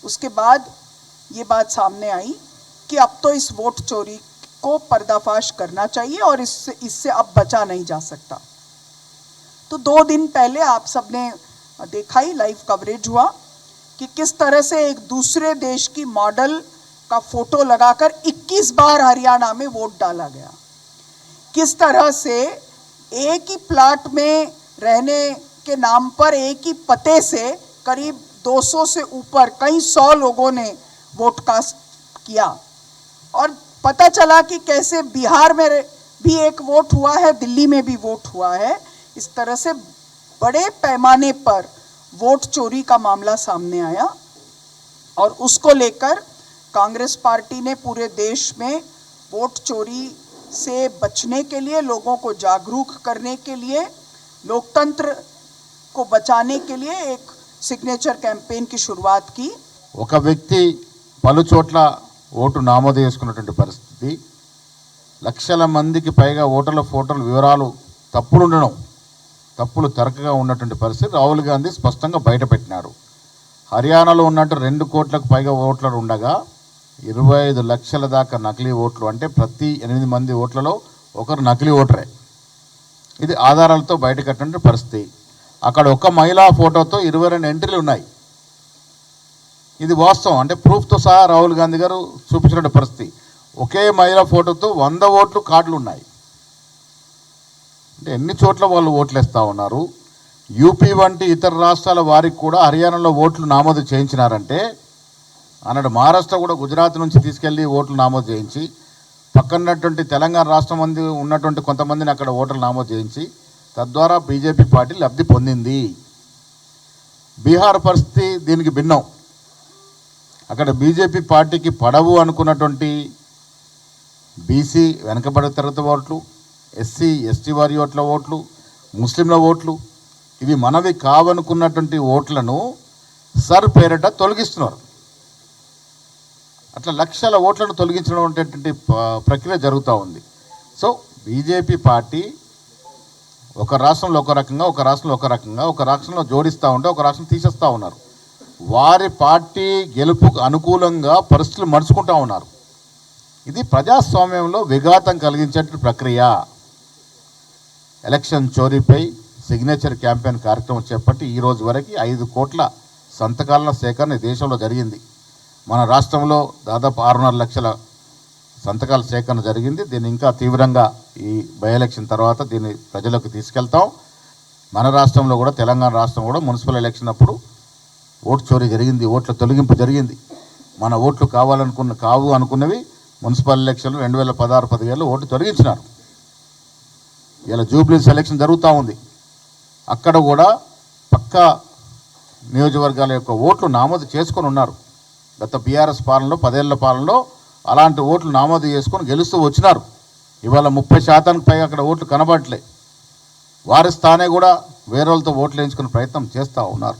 उसके बाद ये बात सामने आई कि अब तो इस वोट चोरी को पर्दाफाश करना चाहिए और इससे अब बचा नहीं जा सकता। तो 2 दिन पहले आप सबने देखा ही, लाइव कवरेज हुआ कि किस तरह से एक दूसरे देश की मॉडल का फोटो लगाकर 21 बार हरियाणा में वोट डाला गया। किस तरह से एक ही प्लाट में रहने के नाम पर एक ही पते से करीब 200 से ऊपर कई 100 लोगों ने वोट कास्ट किया, और पता चला कि कैसे बिहार में भी एक वोट हुआ है, दिल्ली में भी वोट हुआ है। इस तरह से बड़े पैमाने पर वोट चोरी का मामला सामने आया और उसको लेकर कांग्रेस पार्टी ने पूरे देश में वोट चोरी से बचने के लिए, लोगों को जागरूक करने के लिए, लोकतंत्र को बचाने के लिए एक सिग्नेचर कैंपेन की शुरुआत की। ఒక వ్యక్తి పలు చోట్ల ఓటు నమోదు చేసుకున్నటువంటి పరిస్థితి, లక్షల మందికి పైగా ఓటర్ల ఫోటోల వివరాలు తప్పులు తరకగా ఉన్నటువంటి పరిస్థితి రాహుల్ గాంధీ స్పష్టంగా బయటపెట్టినారు. హర్యానాలో ఉన్నట్టు 2 కోట్లకు పైగా ఓట్లలు ఉండగా 25 లక్షల దాకా నకిలీ ఓట్లు, అంటే ప్రతి 8 మంది ఓట్లలో ఒకరు నకిలీ ఓటరే. ఇది ఆధారాలతో బయటకట్టిన పరిస్థితి. అక్కడ ఒక మహిళా ఫోటోతో 22 ఎంట్రీలు ఉన్నాయి. ఇది వాస్తవం, అంటే ప్రూఫ్తో సహా రాహుల్ గాంధీ గారు చూపించిన పరిస్థితి. ఒకే మహిళా ఫోటోతో 100 ఓట్లు కార్డులు ఉన్నాయి. అంటే ఎన్ని చోట్ల వాళ్ళు ఓట్లు వేస్తూ ఉన్నారు. యూపీ వంటి ఇతర రాష్ట్రాల వారికి కూడా హర్యానాలో ఓట్లు నమోదు చేయించినారంటే, అన్నాడు మహారాష్ట్ర కూడా గుజరాత్ నుంచి తీసుకెళ్ళి ఓట్లు నమోదు చేయించి, పక్కనటువంటి తెలంగాణ రాష్ట్రం మంది ఉన్నటువంటి కొంతమందిని అక్కడ ఓటర్లు నమోదు చేయించి, తద్వారా బీజేపీ పార్టీ లబ్ధి పొందింది. బీహార్ పరిస్థితి దీనికి భిన్నం. అక్కడ బీజేపీ పార్టీకి పడవు అనుకున్నటువంటి బీసీ వెనకబడిన తరగతి ఓట్లు, ఎస్సీ ఎస్టీ వారి ఓట్లు, ముస్లింల ఓట్లు, ఇవి మనవి కావనుకున్నటువంటి ఓట్లను సర్ పేరిట తొలగిస్తున్నారు. అట్లా లక్షల ఓట్లను తొలగించడం అనేటువంటి ప్రక్రియ జరుగుతూ ఉంది. సో బీజేపీ పార్టీ ఒక రాష్ట్రంలో ఒక రకంగా, ఒక రాష్ట్రంలో ఒక రకంగా, ఒక రాష్ట్రంలో జోడిస్తూ ఉంటే ఒక రాష్ట్రం తీసేస్తూ ఉన్నారు. వారి పార్టీ గెలుపుకు అనుకూలంగా పరిస్థితులు మడుచుకుంటూ ఉన్నారు. ఇది ప్రజాస్వామ్యంలో విఘాతం కలిగించే ప్రక్రియ. ఎలక్షన్ చోరీపై సిగ్నేచర్ క్యాంపెయిన్ కార్యక్రమం చేపట్టి ఈ రోజు వరకు 5 కోట్ల సంతకాల సేకరణ దేశంలో జరిగింది. మన రాష్ట్రంలో దాదాపు 6.5 లక్షల సంతకాల సేకరణ జరిగింది. దీన్ని ఇంకా తీవ్రంగా ఈ బై ఎలక్షన్ తర్వాత దీన్ని ప్రజలకు తీసుకెళ్తాం. మన రాష్ట్రంలో కూడా, తెలంగాణ రాష్ట్రం కూడా మున్సిపల్ ఎలక్షన్ అప్పుడు ఓటు చోరీ జరిగింది, ఓట్ల తొలగింపు జరిగింది. మన ఓట్లు కావు అనుకున్నవి మున్సిపల్ ఎలక్షన్లు 2016-17లో ఓట్లు తొలగించినారు. ఇలా జూబ్లీస్ ఎలక్షన్ జరుగుతూ ఉంది. అక్కడ కూడా పక్కా నియోజకవర్గాల యొక్క ఓట్లు నమోదు చేసుకొని ఉన్నారు. గత బీఆర్ఎస్ పాలనలో 10 ఏళ్ల పాలనలో అలాంటి ఓట్లు నమోదు చేసుకొని గెలుస్తూ వచ్చినారు. ఇవాళ 30% పైగా అక్కడ ఓట్లు కనబడట్లే. వారి స్థానే కూడా వేరే వాళ్ళతో ఓట్లు వేయించుకునే ప్రయత్నం చేస్తూ ఉన్నారు.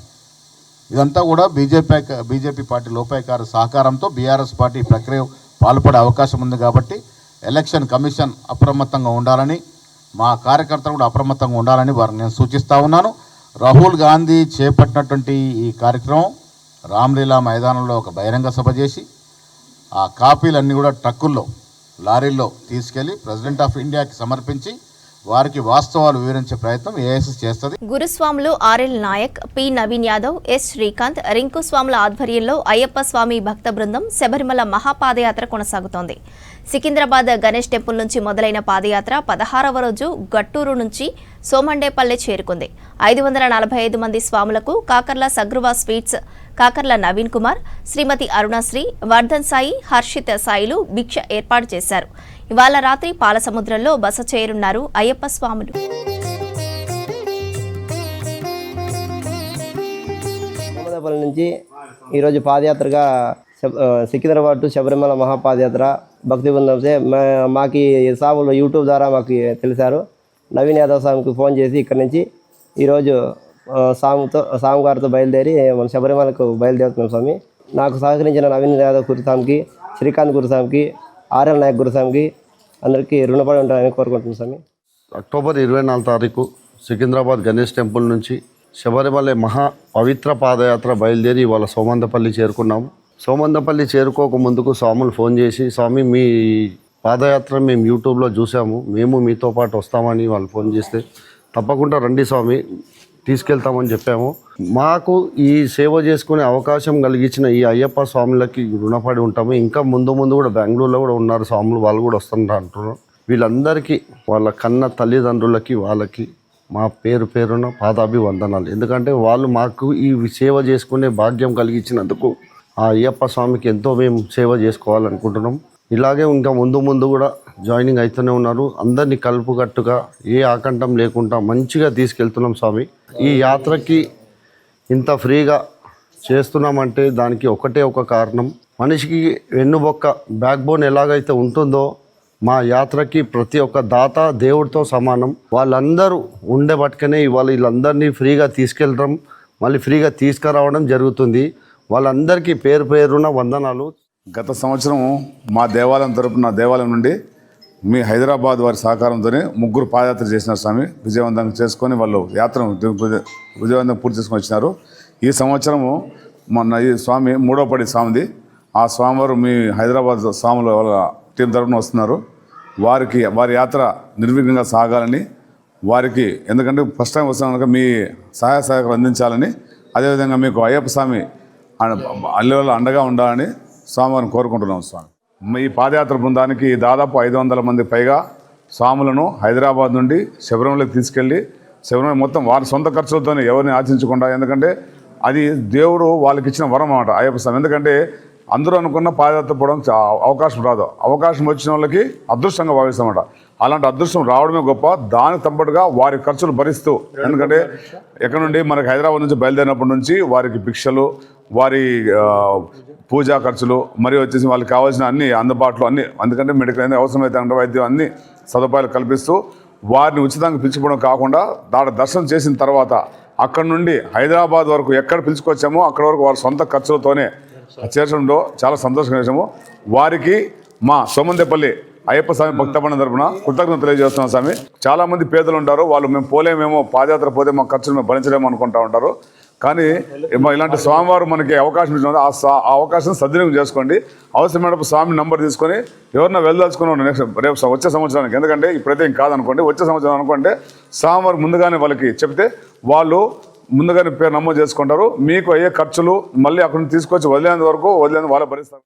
ఇదంతా కూడా బీజేపీ పార్టీ లోపాయకార సహకారంతో బీఆర్ఎస్ పార్టీ ప్రక్రియ పాల్పడే అవకాశం ఉంది. కాబట్టి ఎలక్షన్ కమిషన్ అప్రమత్తంగా ఉండాలని, మా కార్యకర్తలు కూడా అప్రమత్తంగా ఉండాలని వారిని నేను సూచిస్తూ ఉన్నాను. రాహుల్ గాంధీ చేపట్టినటువంటి ఈ కార్యక్రమం రామ్లీలా మైదానంలో ఒక బహిరంగ సభ చేసి ఆ కాపీలన్నీ కూడా ట్రక్కుల్లో, లారీల్లో తీసుకెళ్లి ప్రెసిడెంట్ ఆఫ్ ఇండియాకి సమర్పించి వారికి వాస్తవాలు వివరించే ప్రయత్నం ఏఐసీ చేస్తుంది. గురుస్వాములు RL Nayak, P Naveen Yadav, S Srikanth, Rinku స్వాముల ఆధ్వర్యంలో అయ్యప్ప స్వామి భక్త బృందం శబరిమల మహాపాదయాత్ర కొనసాగుతోంది. సికింద్రాబాద్ గణేష్ టెంపుల్ నుంచి మొదలైన పాదయాత్ర 16వ రోజు గట్టూరు నుంచి సోమండేపల్లె చేరుకుంది. 545 మంది స్వాములకు కాకర్ల సగ్రువా స్వీట్స్, కాకర్ల నవీన్ కుమార్, శ్రీమతి అరుణశ్రీ, వర్ధన్ సాయి, హర్షిత్ సాయిలు భిక్ష ఏర్పాటు చేశారు. ఇవాళ రాత్రి పాలసముద్రంలో బస చేరున్నారు అయ్యప్ప స్వాములు. సోమదేపల్లి నుంచి ఈరోజు పాదయాత్రగా సికింద్రాబాద్ టు శబరిమల మహాపాదయాత్ర భక్తి బృందంతో మాకు స్వాములు యూట్యూబ్ ద్వారా మాకు తెలిసారు. నవీన్ యాదవ్ స్వామికి ఫోన్ చేసి ఇక్కడ నుంచి ఈరోజు స్వామి గారితో బయలుదేరి మన శబరిమలకు బయలుదేరుతున్నాం స్వామి. నాకు సహకరించిన నవీన్ యాదవ్ గురుస్వామికి, శ్రీకాంత్ గురుస్వామికి, ఆర్ఎల్ నాయక్ గురుస్వామికి అందరికీ రుణపడి ఉంటారని కోరుకుంటున్నాం స్వామి. అక్టోబర్ 24 తారీఖు సికింద్రాబాద్ గణేష్ టెంపుల్ నుంచి శబరిమల మహా పవిత్ర పాదయాత్ర బయలుదేరి ఇవాళ సోమందపల్లి చేరుకున్నాము. సోమందపల్లి చేరుకోక ముందుకు స్వాములు ఫోన్ చేసి, స్వామి మీ పాదయాత్ర మేము యూట్యూబ్లో చూసాము, మేము మీతో పాటు వస్తామని వాళ్ళు ఫోన్ చేస్తే, తప్పకుండా రండి స్వామి తీసుకెళ్తామని చెప్పాము. మాకు ఈ సేవ చేసుకునే అవకాశం కలిగించిన ఈ అయ్యప్ప స్వాములకి రుణపడి ఉంటాము. ఇంకా ముందు కూడా బెంగళూరులో కూడా ఉన్నారు స్వాములు, వాళ్ళు కూడా వస్తుంటారు అంటున్నారు. వీళ్ళందరికీ వాళ్ళ కన్న తల్లిదండ్రులకి వాళ్ళకి మా పేరున పాదాభివందనాలు. ఎందుకంటే వాళ్ళు మాకు ఈ సేవ చేసుకునే భాగ్యం కలిగించినందుకు ఆ అయ్యప్ప స్వామికి ఎంతో మేము సేవ చేసుకోవాలనుకుంటున్నాం. ఇలాగే ఇంకా ముందు కూడా జాయినింగ్ అవుతూనే ఉన్నారు. అందరినీ కలుపుకట్టుగా ఏ ఆకంఠం లేకుండా మంచిగా తీసుకెళ్తున్నాం స్వామి. ఈ యాత్రకి ఇంత ఫ్రీగా చేస్తున్నామంటే దానికి ఒకటే ఒక కారణం, మనిషికి వెన్నుబొక్క బ్యాక్ బోన్ ఎలాగైతే ఉంటుందో మా యాత్రకి ప్రతి ఒక్క దాత దేవుడితో సమానం. వాళ్ళందరూ ఉండబట్టుకనే ఇవాళ వీళ్ళందరినీ ఫ్రీగా తీసుకెళ్ళడం, మళ్ళీ ఫ్రీగా తీసుకురావడం జరుగుతుంది. వాళ్ళందరికీ పేరున వందనాలు. గత సంవత్సరం మా దేవాలయం తరపున దేవాలయం నుండి మీ హైదరాబాద్ వారి సహకారంతోనే 3 పాదయాత్ర చేసినారు స్వామి. విజయవంతంగా చేసుకొని వాళ్ళు యాత్రను విజయవంతంగా పూర్తి చేసుకొని వచ్చినారు. ఈ సంవత్సరము మొన్న ఈ స్వామి 3వ పడి స్వామిది. ఆ స్వామివారు మీ హైదరాబాద్ స్వాముల వాళ్ళ టీం తరపున వస్తున్నారు. వారి యాత్ర నిర్విఘ్నంగా సాగాలని, వారికి ఎందుకంటే ఫస్ట్ టైం వస్తున్నా కనుక మీ సహాయ సహకారం అందించాలని, అదేవిధంగా మీకు అయ్యప్ప స్వామి అల్లివల్ల అండగా ఉండాలని స్వామివారిని కోరుకుంటున్నాం స్వామి. ఈ పాదయాత్ర బృందానికి దాదాపు 500 మంది పైగా స్వాములను హైదరాబాద్ నుండి శబరిమలకి తీసుకెళ్ళి శబరిమల మొత్తం వారి సొంత ఖర్చులతోనే ఎవరిని ఆశించకుండా, ఎందుకంటే అది దేవుడు వాళ్ళకి ఇచ్చిన వరం అన్నమాట అయ్యప్ప స్వామి. ఎందుకంటే అందరూ అనుకున్న పాదయాత్ర పోవడం అవకాశం రాదు. అవకాశం వచ్చిన వాళ్ళకి అదృష్టంగా భావిస్తామట. అలాంటి అదృష్టం రావడమే గొప్ప. దానికి తప్పట్టుగా వారి ఖర్చులు భరిస్తూ, ఎందుకంటే ఎక్కడ నుండి మనకి హైదరాబాద్ నుంచి బయలుదేరినప్పటి నుంచి వారికి భిక్షలు, వారి పూజా ఖర్చులు, మరియు వచ్చేసి వాళ్ళకి కావాల్సిన అన్ని అందుబాటులో అన్ని, ఎందుకంటే మెడికల్ అనేది అవసరమైతే అంటే వైద్యం అన్ని సదుపాయాలు కల్పిస్తూ వారిని ఉచితంగా పిలుచుకోవడం కాకుండా దర్శనం చేసిన తర్వాత అక్కడ నుండి హైదరాబాద్ వరకు ఎక్కడ పిలుచుకొచ్చామో అక్కడ వరకు వారి సొంత ఖర్చులతోనే చేర్చడంలో చాలా సంతోషంగా చేసాము. వారికి మా సోమందేపల్లి అయ్యప్ప స్వామి భక్తబంధం తరపున కృతజ్ఞతలు తెలియజేస్తున్నాం స్వామి. చాలామంది పేదలు ఉంటారు, వాళ్ళు మేము పోలేమేమో, పాదయాత్ర పోతే మా ఖర్చులు మేము భరించలేమో అనుకుంటా ఉంటారు. కానీ ఇలాంటి స్వామివారు మనకి అవకాశం ఇచ్చినది, ఆ అవకాశం సద్వినియోగం చేసుకోండి. అవసరమైనప్పుడు స్వామి నంబర్ తీసుకొని ఎవరన్నా వెళ్ళదలుచుకున్నాం రేపు వచ్చే సంవత్సరానికి, ఎందుకంటే ఇప్పుడైతే ఇంక కాదనుకోండి, వచ్చే సంవత్సరం అనుకుంటే స్వామివారు ముందుగానే వాళ్ళకి చెప్తే వాళ్ళు ముందుగానే పేరు నమోదు చేసుకుంటారు. మీకు అయ్యే ఖర్చులు మళ్ళీ అక్కడ నుంచి తీసుకొచ్చి వదిలేంత వరకు వాళ్ళ భరిస్తారు.